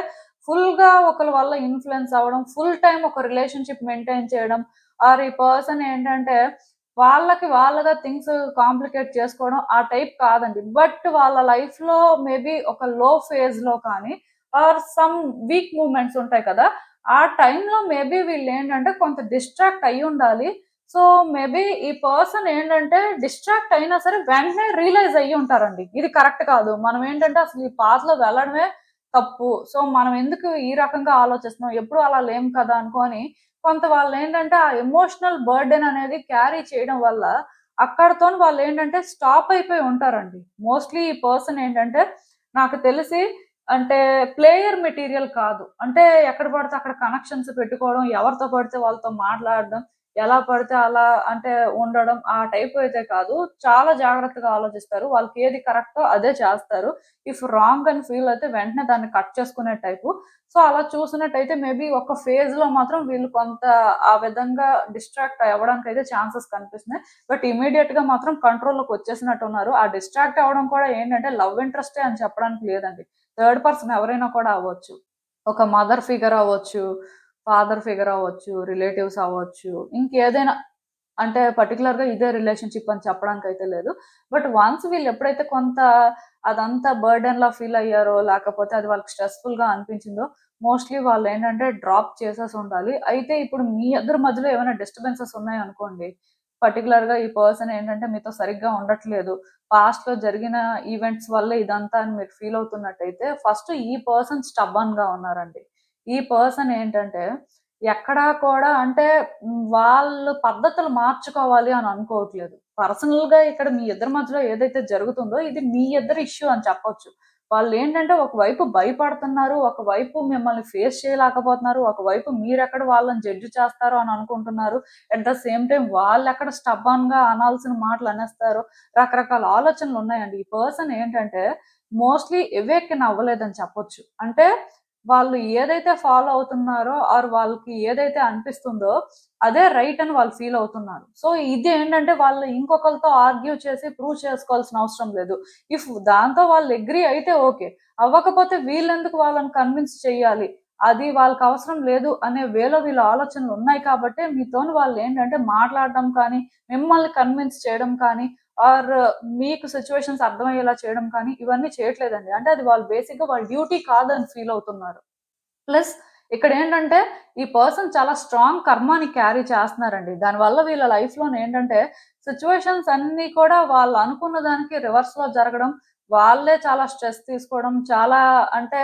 ఫుల్‌గా ఒకళ్ళ వల్ల ఇన్‌ఫ్లూయెన్స్ అవ్వడం, ఫుల్ టైమ్ ఒక రిలేషన్‌షిప్ మెయింటైన్ చేయడం, ఆర్ ఈ పర్సన్ ఏంటంటే వాళ్ళకి వాళ్ళగా థింగ్స్ కాంప్లికేట్ చేసుకోవడం ఆ టైప్ కాదండి. బట్ వాళ్ళ లైఫ్‌లో మేబీ ఒక లో ఫేజ్‌లో కానీ ఆర్ సమ్ వీక్ మూవ్‌మెంట్స్ ఉంటాయి కదా! ఆ టైంలో మేబీ వీళ్ళేంటంటే కొంత డిస్ట్రాక్ట్ అయ్యుండాలి. సో, మేబీ ఈ పర్సన్ ఏంటంటే డిస్ట్రాక్ట్ అయినా సరే వెంటనే రియలైజ్ అయ్యుంటారండి. ఇది కరెక్ట్ కాదు. మనం ఏంటంటే అసలు ఈ పాత్‌లో వెళ్ళడమే తప్పు. సో, మనం ఎందుకు ఈ రకంగా ఆలోచిస్తున్నాం? ఎప్పుడు అలా లేము కదా! అనుకోని కొంత వాళ్ళేంటంటే ఆ ఎమోషనల్ బర్డెన్ అనేది క్యారీ చేయడం వల్ల అక్కడితోని వాళ్ళేంటంటే స్టాప్ అయిపోయి ఉంటారండి. మోస్ట్‌లీ ఈ పర్సన్ ఏంటంటే నాకు తెలిసి అంటే ప్లేయర్ మెటీరియల్ కాదు. అంటే ఎక్కడ పడితే అక్కడ కనెక్షన్స్ పెట్టుకోవడం, ఎవరితో పడితే వాళ్ళతో మాట్లాడడం, ఎలా పడితే అలా అంటే ఉండడం ఆ టైప్ అయితే కాదు. చాలా జాగ్రత్తగా ఆలోచిస్తారు. వాళ్ళకి ఏది కరెక్టో అదే చేస్తారు. ఇఫ్ రాంగ్ అని ఫీల్ అయితే వెంటనే దాన్ని కట్ చేసుకునే టైపు. సో అలా చూసినట్టయితే మేబీ ఒక ఫేజ్ లో మాత్రం వీళ్ళు కొంత ఆ విధంగా డిస్ట్రాక్ట్ అవ్వడానికి అయితే ఛాన్సెస్ కనిపిస్తున్నాయి. బట్ ఇమీడియట్ గా మాత్రం కంట్రోల్లోకి వచ్చేసినట్టు ఉన్నారు. ఆ డిస్ట్రాక్ట్ అవ్వడం కూడా ఏంటంటే లవ్ ఇంట్రెస్టే అని చెప్పడానికి లేదండి. థర్డ్ పర్సన్ ఎవరైనా కూడా అవ్వచ్చు. ఒక మదర్ ఫిగర్ అవ్వచ్చు, ఫాదర్ ఫిగర్ అవ్వచ్చు, రిలేటివ్స్ అవ్వచ్చు, ఇంకేదైనా. అంటే పర్టికులర్ గా ఇదే రిలేషన్షిప్ అని చెప్పడానికి అయితే లేదు. బట్ వన్స్ వీళ్ళు ఎప్పుడైతే కొంత అదంతా బర్డెన్ లా ఫీల్ అయ్యారో, లేకపోతే అది వాళ్ళకి స్ట్రెస్ఫుల్ గా అనిపించిందో, మోస్ట్లీ వాళ్ళు ఏంటంటే డ్రాప్ చేసేసి ఉండాలి. అయితే ఇప్పుడు మీ ఇద్దరి మధ్యలో ఏమైనా డిస్టర్బెన్సెస్ ఉన్నాయి అనుకోండి, పర్టికులర్ గా ఈ పర్సన్ ఏంటంటే మీతో సరిగ్గా ఉండట్లేదు, పాస్ట్ లో జరిగిన ఈవెంట్స్ వల్ల ఇదంతా అని మీరు ఫీల్ అవుతున్నట్టయితే, ఫస్ట్ ఈ పర్సన్ స్టబ్బన్ గా ఉన్నారండి. ఈ పర్సన్ ఏంటంటే ఎక్కడా కూడా అంటే వాళ్ళు పద్ధతులు మార్చుకోవాలి అని అనుకోవట్లేదు. పర్సనల్ గా ఇక్కడ మీ ఇద్దరి మధ్యలో ఏదైతే జరుగుతుందో ఇది మీ ఇద్దరి ఇష్యూ అని చెప్పొచ్చు. వాళ్ళు ఏంటంటే ఒకవైపు భయపడుతున్నారు, ఒకవైపు మిమ్మల్ని ఫేస్ చేయలేకపోతున్నారు, ఒకవైపు మీరెక్కడ వాళ్ళని జడ్జి చేస్తారో అని అనుకుంటున్నారు. అట్ ద సేమ్ టైం వాళ్ళు ఎక్కడ స్టబ్బాన్ గా అనాల్సిన మాటలు అనేస్తారు. రకరకాల ఆలోచనలు ఉన్నాయండి. ఈ పర్సన్ ఏంటంటే మోస్ట్లీ ఎవేకెన్ అవ్వలేదని చెప్పొచ్చు. అంటే వాళ్ళు ఏదైతే ఫాలో అవుతున్నారో ఆర్ వాళ్ళకి ఏదైతే అనిపిస్తుందో అదే రైట్ అని వాళ్ళు ఫీల్ అవుతున్నారు. సో ఇది ఏంటంటే వాళ్ళు ఇంకొకరితో ఆర్గ్యూ చేసి ప్రూవ్ చేసుకోవాల్సిన అవసరం లేదు. ఇఫ్ దాంతో వాళ్ళు అగ్రీ అయితే ఓకే, అవ్వకపోతే వీళ్ళెందుకు వాళ్ళని కన్విన్స్ చేయాలి, అది వాళ్ళకి అవసరం లేదు అనే వేలో వీళ్ళ ఆలోచనలు ఉన్నాయి కాబట్టి మీతోని వాళ్ళు ఏంటంటే మాట్లాడడం కానీ, మిమ్మల్ని కన్విన్స్ చేయడం కానీ, ఆర్ మీకు సిచ్యువేషన్స్ అర్థమయ్యేలా చేయడం కానీ ఇవన్నీ చేయట్లేదండి. అంటే అది వాళ్ళు బేసిక్ గా వాళ్ళ డ్యూటీ కాదని ఫీల్ అవుతున్నారు. ప్లస్ ఇక్కడ ఏంటంటే ఈ పర్సన్ చాలా స్ట్రాంగ్ కర్మాని క్యారీ చేస్తున్నారండి. దానివల్ల వీళ్ళ లైఫ్ లో ఏంటంటే సిచ్యువేషన్స్ అన్ని కూడా వాళ్ళు అనుకున్న దానికి రివర్స్ లో జరగడం, వాళ్ళే చాలా స్ట్రెస్ తీసుకోవడం, చాలా అంటే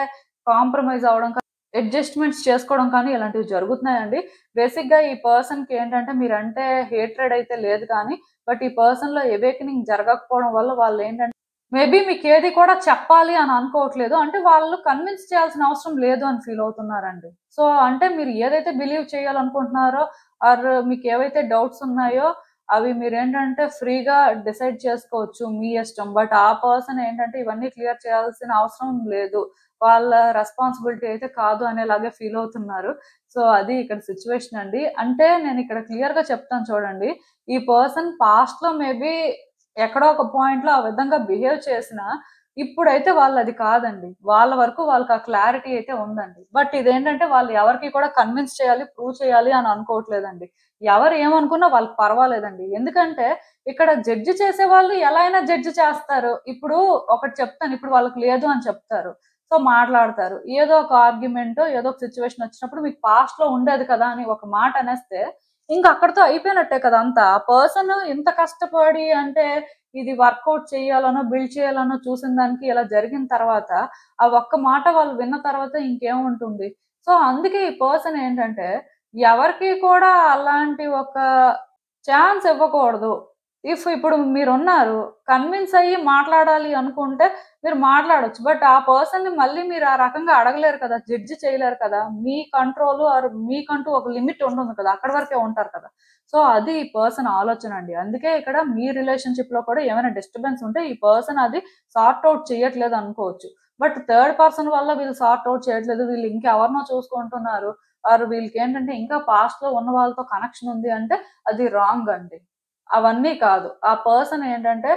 కాంప్రమైజ్ అవ్వడం, అడ్జస్ట్మెంట్స్ చేసుకోవడం కానీ ఇలాంటివి జరుగుతున్నాయండి. బేసిక్ గా ఈ పర్సన్ కి ఏంటంటే మీరంటే హేట్రెడ్ అయితే లేదు కానీ, బట్ ఈ పర్సన్ లో ఎవేకనింగ్ జరగకపోవడం వల్ల వాళ్ళు ఏంటంటే మేబీ మీకు ఏది కూడా చెప్పాలి అని అనుకోవట్లేదు. అంటే వాళ్ళు కన్విన్స్ చేయాల్సిన అవసరం లేదు అని ఫీల్ అవుతున్నారండి. సో అంటే మీరు ఏదైతే బిలీవ్ చేయాలనుకుంటున్నారో ఆర్ మీకు ఏవైతే డౌట్స్ ఉన్నాయో అవి మీరేంటంటే ఫ్రీగా డిసైడ్ చేసుకోవచ్చు, మీ ఇష్టం. బట్ ఆ పర్సన్ ఏంటంటే ఇవన్నీ క్లియర్ చేయాల్సిన అవసరం లేదు, వాళ్ళ రెస్పాన్సిబిలిటీ అయితే కాదు అనేలాగే ఫీల్ అవుతున్నారు. సో అది ఇక్కడ సిచ్యువేషన్ అండి. అంటే నేను ఇక్కడ క్లియర్ గా చెప్తాను చూడండి. ఈ పర్సన్ పాస్ట్ లో మేబీ ఎక్కడో ఒక పాయింట్ లో ఆ విధంగా బిహేవ్ చేసినా ఇప్పుడైతే వాళ్ళు అది కాదండి. వాళ్ళ వరకు వాళ్ళకి ఆ క్లారిటీ అయితే ఉందండి. బట్ ఇదేంటంటే వాళ్ళు ఎవరికి కూడా కన్విన్స్ చేయాలి, ప్రూవ్ చేయాలి అని అనుకోవట్లేదండి. ఎవరు ఏమనుకున్నా వాళ్ళకి పర్వాలేదండి. ఎందుకంటే ఇక్కడ జడ్జి చేసే వాళ్ళు ఎలా అయినా జడ్జి చేస్తారు. ఇప్పుడు ఒకటి చెప్తాను, ఇప్పుడు వాళ్ళకి లేదు అని చెప్తారు. సో మాట్లాడతారు. ఏదో ఒక ఆర్గ్యుమెంట్, ఏదో ఒక సిచ్యువేషన్ వచ్చినప్పుడు మీకు పాస్ట్ లో ఉండేది కదా అని ఒక మాట అనేస్తే ఇంకా అక్కడితో అయిపోయినట్టే కదా అంతా. ఆ పర్సన్ ఇంత కష్టపడి అంటే ఇది వర్కౌట్ చేయాలనో, బిల్డ్ చేయాలనో చూసిన దానికి ఇలా జరిగిన తర్వాత ఆ ఒక్క మాట వాళ్ళు విన్న తర్వాత ఇంకేముంటుంది. సో అందుకే ఈ పర్సన్ ఏంటంటే ఎవరికి కూడా అలాంటి ఒక ఛాన్స్ ఇవ్వకూడదు. ఇఫ్ ఇప్పుడు మీరున్నారు, కన్విన్స్ అయ్యి మాట్లాడాలి అనుకుంటే మీరు మాట్లాడొచ్చు. బట్ ఆ పర్సన్ ని మళ్ళీ మీరు ఆ రకంగా అడగలేరు కదా, జడ్జి చేయలేరు కదా. మీ కంట్రోల్ ఆర్ మీకంటూ ఒక లిమిట్ ఉంటుంది కదా, అక్కడి వరకే ఉంటారు కదా. సో అది ఈ పర్సన్ ఆలోచన అండి. అందుకే ఇక్కడ మీ రిలేషన్షిప్ లో కూడా ఏమైనా డిస్టర్బెన్స్ ఉంటే ఈ పర్సన్ అది సార్ట్ అవుట్ చేయట్లేదు అనుకోవచ్చు. బట్ థర్డ్ పర్సన్ వల్ల వీళ్ళు సార్ట్ అవుట్ చేయట్లేదు, వీళ్ళు ఇంకెవరినో చూసుకుంటున్నారు, ఆర్ వీళ్ళకి ఏంటంటే ఇంకా పాస్ట్ లో ఉన్న వాళ్ళతో కనెక్షన్ ఉంది అంటే అది రాంగ్ అండి. అవన్నీ కాదు. ఆ పర్సన్ ఏంటంటే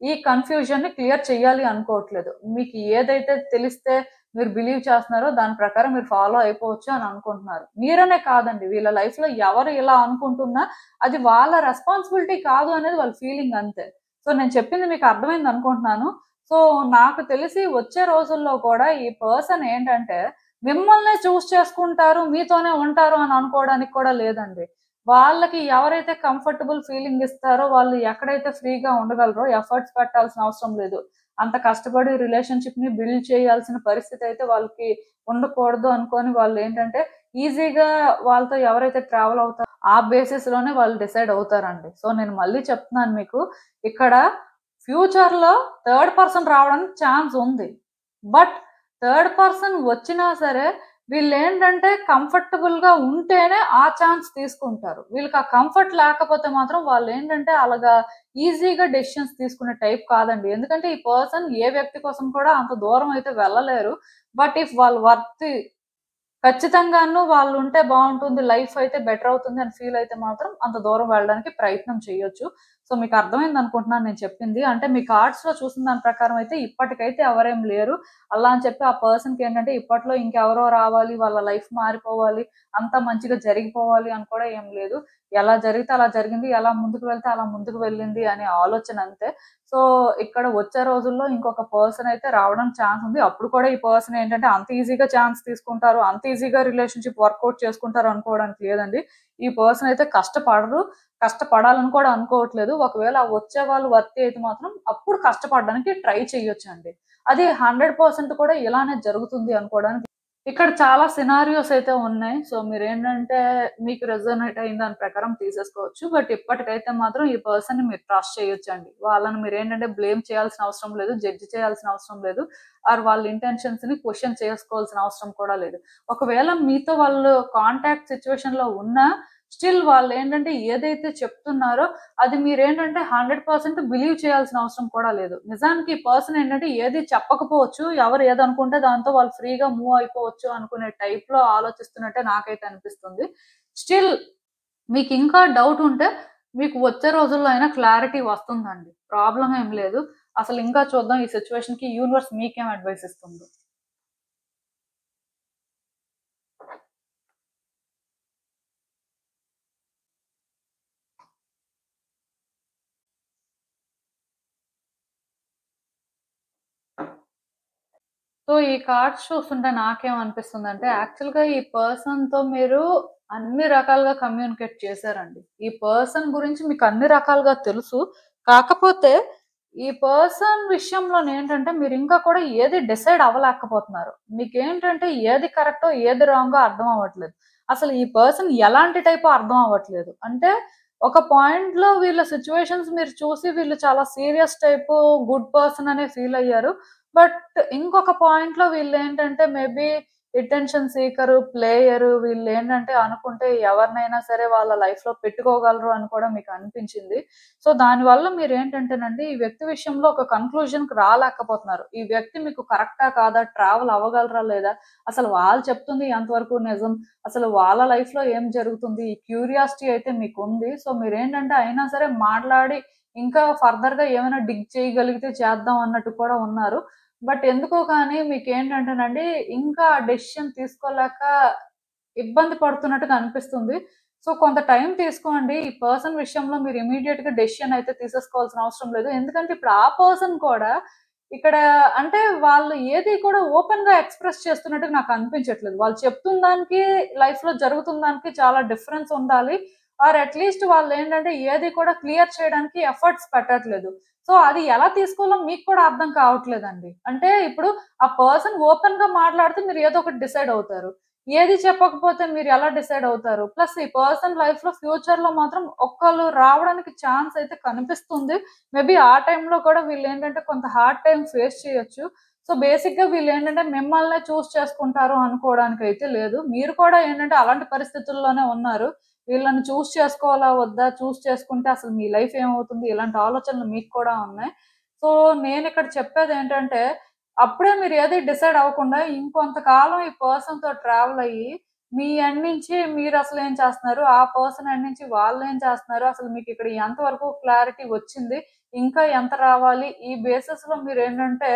ఈ కన్‌ఫ్యూజన్‌ని క్లియర్ చేయాలి అనుకోవట్లేదు. మీకు ఏదైతే తెలిస్తే మీరు బిలీవ్ చేస్తున్నారో దాని ప్రకారం మీరు ఫాలో అయిపోవచ్చు అని అనుకుంటున్నారు. మీరనే కాదండి, వీళ్ళ లైఫ్‌లో ఎవరు ఇలా అనుకుంటున్నా అది వాళ్ళ రెస్పాన్సిబిలిటీ కాదు అనేది వాళ్ళ ఫీలింగ్ అంతే. సో నేను చెప్పింది మీకు అర్థమైంది అనుకుంటున్నాను. సో నాకు తెలిసి వచ్చే రోజుల్లో కూడా ఈ పర్సన్ ఏంటంటే మిమ్మల్నే చూజ్ చేసుకుంటారు, మీతోనే ఉంటారు అని అనుకోవడానికి కూడా లేదండి. వాళ్ళకి ఎవరైతే కంఫర్టబుల్ ఫీలింగ్ ఇస్తారో, వాళ్ళు ఎక్కడైతే ఫ్రీగా ఉండగలరో ఎఫర్ట్స్ పెట్టాల్సిన అవసరం లేదు. అంత కష్టపడి రిలేషన్‌షిప్‌ని బిల్డ్ చేయాల్సిన పరిస్థితి అయితే వాళ్ళకి ఉండకూడదు అనుకోని వాళ్ళేంటంటే ఈజీగా వాళ్ళతో ఎవరైతే ట్రావెల్ అవుతారో ఆ బేసిస్ లోనే వాళ్ళు డిసైడ్ అవుతారండి. సో నేను మళ్ళీ చెప్తున్నాను మీకు, ఇక్కడ ఫ్యూచర్‌లో థర్డ్ పర్సన్ రావడానికి ఛాన్స్ ఉంది. బట్ థర్డ్ పర్సన్ వచ్చినా సరే వీళ్ళు ఏంటంటే కంఫర్టబుల్ గా ఉంటేనే ఆ ఛాన్స్ తీసుకుంటారు. వీళ్ళకి ఆ కంఫర్ట్ లేకపోతే మాత్రం వాళ్ళు ఏంటంటే అలాగా ఈజీగా డెసిషన్స్ తీసుకునే టైప్ కాదండి. ఎందుకంటే ఈ పర్సన్ ఏ వ్యక్తి కోసం కూడా అంత దూరం అయితే వెళ్ళలేరు. బట్ ఇఫ్ వాళ్ళు వర్త్ ఖచ్చితంగాను వాళ్ళుంటే బావుంటుంది. లైఫ్ అయితే బెటర్ అవుతుంది అని ఫీల్ అయితే మాత్రం అంత దూరం వెళ్ళడానికి ప్రయత్నం చేయొచ్చు. సో, మీకు అర్థమైందనుకుంటున్నాను నేను చెప్పింది. అంటే మీ కార్డ్స్‌లో చూసిన దాని ప్రకారం అయితే ఇప్పటికైతే ఎవరేం లేరు. అలా అని చెప్పి ఆ పర్సన్‌కేంటంటే ఇప్పట్లో ఇంకెవరో రావాలి, వాళ్ళ లైఫ్ మారిపోవాలి, అంతా మంచిగా జరిగిపోవాలి అని కూడా ఏం లేదు. ఎలా జరిగితే అలా జరిగింది. ఎలా ముందుకు వెళ్తే అలా ముందుకు వెళ్ళింది అనే ఆలోచన అంతే. సో, ఇక్కడ వచ్చే రోజుల్లో ఇంకొక పర్సన్ అయితే రావడానికి ఛాన్స్ ఉంది. అప్పుడు కూడా ఈ పర్సన్ ఏంటంటే అంత ఈజీగా ఛాన్స్ తీసుకుంటారు, అంత ఈజీగా రిలేషన్‌షిప్ వర్కౌట్ చేసుకుంటారు అనుకోవడానికి లేదండి. ఈ పర్సన్ అయితే కష్టపడరు. కష్టపడాలని కూడా అనుకోవట్లేదు. ఒకవేళ ఆ వచ్చే వాళ్ళు వర్తీ అయితే మాత్రం అప్పుడు కష్టపడడానికి ట్రై చేయొచ్చండి. అది 100% కూడా ఇలానే జరుగుతుంది అనుకోవడానికి ఇక్కడ చాలా సినారియోస్ అయితే ఉన్నాయి. సో, మీరేంటంటే మీకు రెజొనేట్ అయిన దాని ప్రకారం తీసేసుకోవచ్చు. బట్ ఇప్పటికైతే మాత్రం ఈ పర్సన్‌ని మీరు ట్రస్ట్ చేయొచ్చండి. వాళ్ళని మీరేంటంటే బ్లేమ్ చేయాల్సిన అవసరం లేదు. జడ్జ్ చేయాల్సిన అవసరం లేదు. ఆర్ వాళ్ళ ఇంటెన్షన్స్‌ని క్వెషన్ చేసుకోవాల్సిన అవసరం కూడా లేదు. ఒకవేళ మీతో వాళ్ళు కాంటాక్ట్ సిట్యుయేషన్‌లో ఉన్నా స్టిల్ వాళ్ళేంటంటే ఏదైతే చెప్తున్నారో అది మీరేంటంటే 100% బిలీవ్ చేయాల్సిన అవసరం కూడా లేదు. నిజానికి ఈ పర్సన్ ఏంటంటే ఏది చెప్పకపోవచ్చు. ఎవరు ఏదనుకుంటే దాంతో వాళ్ళు ఫ్రీగా మూవ్ అయిపోవచ్చు అనుకునే టైప్‌లో ఆలోచిస్తున్నట్టే నాకైతే అనిపిస్తుంది. స్టిల్ మీకింకా డౌట్ ఉంటే మీకు వచ్చే రోజుల్లో అయినా క్లారిటీ వస్తుందండి. ప్రాబ్లమ్ ఏం లేదు. అసలు ఇంకా చూద్దాం ఈ సిట్యుయేషన్‌కి యూనివర్స్ మీకేం అడ్వైస్ ఇస్తుందో. సో, ఈ కార్డ్స్ చూస్తుంటే నాకేమనిపిస్తుందంటే, యాక్చువల్‌గా ఈ పర్సన్‌తో మీరు అన్ని రకాలుగా కమ్యూనికేట్ చేశారండి. ఈ పర్సన్ గురించి మీకు అన్ని రకాలుగా తెలుసు. కాకపోతే ఈ పర్సన్ విషయంలోనేంటంటే, మీరింకా కూడా ఏది డిసైడ్ అవ్వలేకపోతున్నారు. మీకేంటంటే ఏది కరెక్టో, ఏది రాంగో అర్థం అవ్వట్లేదు. అసలు ఈ పర్సన్ ఎలాంటి టైపో అర్థం అవ్వట్లేదు. అంటే ఒక పాయింట్‌లో వీళ్ళ సిట్యుయేషన్స్ మీరు చూసి వీళ్ళు చాలా సీరియస్ టైపు గుడ్ పర్సన్ అనే ఫీల్ అయ్యారు. బట్ ఇంకొక పాయింట్‌లో వీళ్ళేంటంటే మేబీ అటెన్షన్ సీకరు, ప్లేయరు వీళ్ళేంటంటే అనుకుంటే ఎవరినైనా సరే వాళ్ళ లైఫ్‌లో పెట్టుకోగలరు అని కూడా మీకు అనిపించింది. సో, దానివల్ల మీరేంటంటేనండి ఈ వ్యక్తి విషయంలో ఒక కన్‌క్లూజన్‌కి రాలేకపోతున్నారు. ఈ వ్యక్తి మీకు కరెక్టా? కాదా? ట్రావెల్ అవ్వగలరా? లేదా? అసలు వాళ్ళు చెప్తుంది ఎంతవరకు నిజం? అసలు వాళ్ళ లైఫ్‌లో ఏం జరుగుతుంది? ఈ క్యూరియాసిటీ అయితే మీకుంది. సో, మీరేంటంటే అయినా సరే మాట్లాడి ఇంకా ఫర్దర్‌గా ఏమైనా డిగ్ చేయగలిగితే చేద్దాం అన్నట్టు కూడా ఉన్నారు. బట్ ఎందుకో కానీ మీకేంటంటేనండి, ఇంకా డెసిషన్ తీసుకోలేక ఇబ్బంది పడుతున్నట్టుగా అనిపిస్తుంది. సో, కొంత టైం తీసుకోండి. ఈ పర్సన్ విషయంలో మీరు ఇమ్మీడియేట్‌గా డెసిషన్ అయితే తీసేసుకోవాల్సిన అవసరం లేదు. ఎందుకంటే ఇప్పుడు ఆ పర్సన్ కూడా ఇక్కడ అంటే వాళ్ళు ఏది కూడా ఓపెన్‌గా ఎక్స్‌ప్రెస్ చేస్తున్నట్టుగా నాకు అనిపించట్లేదు. వాళ్ళు చెప్తున్న దానికి, లైఫ్‌లో జరుగుతున్న దానికి చాలా డిఫరెన్స్ ఉండాలి. ఆర్ అట్‌లీస్ట్ వాళ్ళేంటంటే ఏది కూడా క్లియర్ చేయడానికి ఎఫర్ట్స్ పెట్టట్లేదు. సో, అది ఎలా తీసుకోవాలో మీకు కూడా అర్థం కావట్లేదండి. అంటే ఇప్పుడు ఆ పర్సన్ ఓపెన్‌గా మాట్లాడితే మీరు ఏదో ఒకటి డిసైడ్ అవుతారు. ఏది చెప్పకపోతే మీరు ఎలా డిసైడ్ అవుతారు? ప్లస్ ఈ పర్సన్ లైఫ్‌లో ఫ్యూచర్‌లో మాత్రం ఒక్కళ్ళు రావడానికి ఛాన్స్ అయితే కనిపిస్తుంది. మేబీ ఆ టైంలో కూడా వీళ్ళేంటంటే కొంత హార్డ్ టైమ్ ఫేస్ చేయొచ్చు. సో, బేసిక్‌గా వీళ్ళేంటంటే మిమ్మల్నే చూజ్ చేసుకుంటారు అనుకోవడానికైతే లేదు. మీరు కూడా ఏంటంటే అలాంటి పరిస్థితుల్లోనే ఉన్నారు. వీళ్ళని చూజ్ చేసుకోవాలా? వద్దా? చూజ్ చేసుకుంటే అసలు మీ లైఫ్ ఏమవుతుంది? ఇలాంటి ఆలోచనలు మీకు కూడా ఉన్నాయి. సో, నేనిక్కడ చెప్పేదేంటంటే, అప్పుడే మీరు ఏది డిసైడ్ అవ్వకుండా ఇంకొంతకాలం ఈ పర్సన్‌తో ట్రావెల్ అయ్యి, మీ ఎండ్ నుంచి మీరసలేం చేస్తున్నారు? ఆ పర్సన్ ఎండ్ నుంచి వాళ్ళేం చేస్తున్నారు? అసలు మీకిక్కడ ఎంత వరకు క్లారిటీ వచ్చింది? ఇంకా ఎంత రావాలి? ఈ బేసిస్‌లో మీరేంటంటే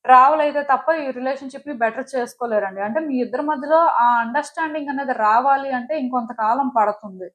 ట్రావెల్ అయితే తప్ప ఈ రిలేషన్‌షిప్‌ని బెటర్ చేసుకోలేరండి. అంటే మీ ఇద్దరి మధ్యలో ఆ అండర్‌స్టాండింగ్ అనేది రావాలి అంటే ఇంకొంత కాలం పడుతుంది.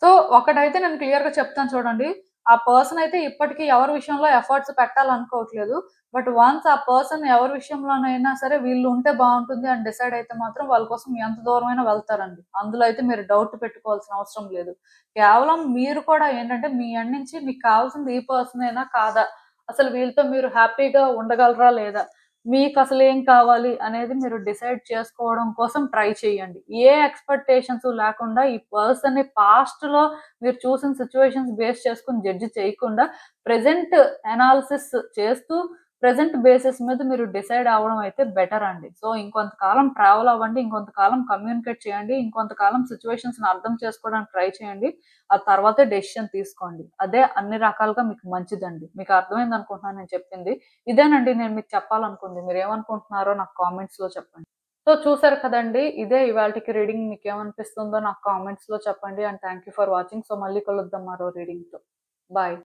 సో, ఒకటైతే నేను క్లియర్‌గా చెప్తాను చూడండి. ఆ పర్సన్ అయితే ఇప్పటికి ఎవరి విషయంలో ఎఫర్ట్స్ పెట్టాలనుకోవట్లేదు. బట్ వన్స్ ఆ పర్సన్ ఎవరి విషయంలోనైనా సరే వీళ్ళు ఉంటే బావుంటుంది అని డిసైడ్ అయితే మాత్రం వాళ్ళ కోసం ఎంత దూరమైనా వెళ్తారండి. అందులో అయితే మీరు డౌట్ పెట్టుకోవాల్సిన అవసరం లేదు. కేవలం మీరు కూడా ఏంటంటే మీ ఎండ్ నుంచి మీకు కావాల్సింది ఈ పర్సనేనా? కాదా? అసలు వీళ్ళతో మీరు హ్యాపీగా ఉండగలరా? లేదా? మీకసలేం కావాలి అనేది మీరు డిసైడ్ చేసుకోవడం కోసం ట్రై చేయండి. ఏ ఎక్స్‌పెక్టేషన్స్ లేకుండా ఈ పర్సన్‌ని పాస్ట్‌లో మీరు చూసిన సిట్యుయేషన్స్ బేస్ చేసుకొని జడ్జ్ చేయకుండా ప్రెజెంట్ అనాలిసిస్ చేస్తూ, ప్రెజెంట్ బేసిస్ మీద మీరు డిసైడ్ అవ్వడం అయితే బెటర్ అండి. సో, ఇంకొంతకాలం ట్రావెల్ అవ్వండి. ఇంకొంతకాలం కమ్యూనికేట్ చేయండి. ఇంకొంతకాలం సిట్యుయేషన్స్‌ని అర్థం చేసుకోవడానికి ట్రై చేయండి. ఆ తర్వాతే డెసిషన్ తీసుకోండి. అదే అన్ని రకాలుగా మీకు మంచిదండి. మీకు అర్థమైందనుకుంటున్నాను నేను చెప్పింది. ఇదేనండి నేను మీకు చెప్పాలనుకుంది. మీరేమనుకుంటున్నారో నాకు కామెంట్స్‌లో చెప్పండి. సో, చూసారు కదండీ! ఇదే ఇవాల్టికి రీడింగ్. మీకేమనిపిస్తుందో నాకు కామెంట్స్‌లో చెప్పండి. And thank you for watching. So, మళ్ళీ కలుద్దాం మరో రీడింగ్‌తో. బాయ్.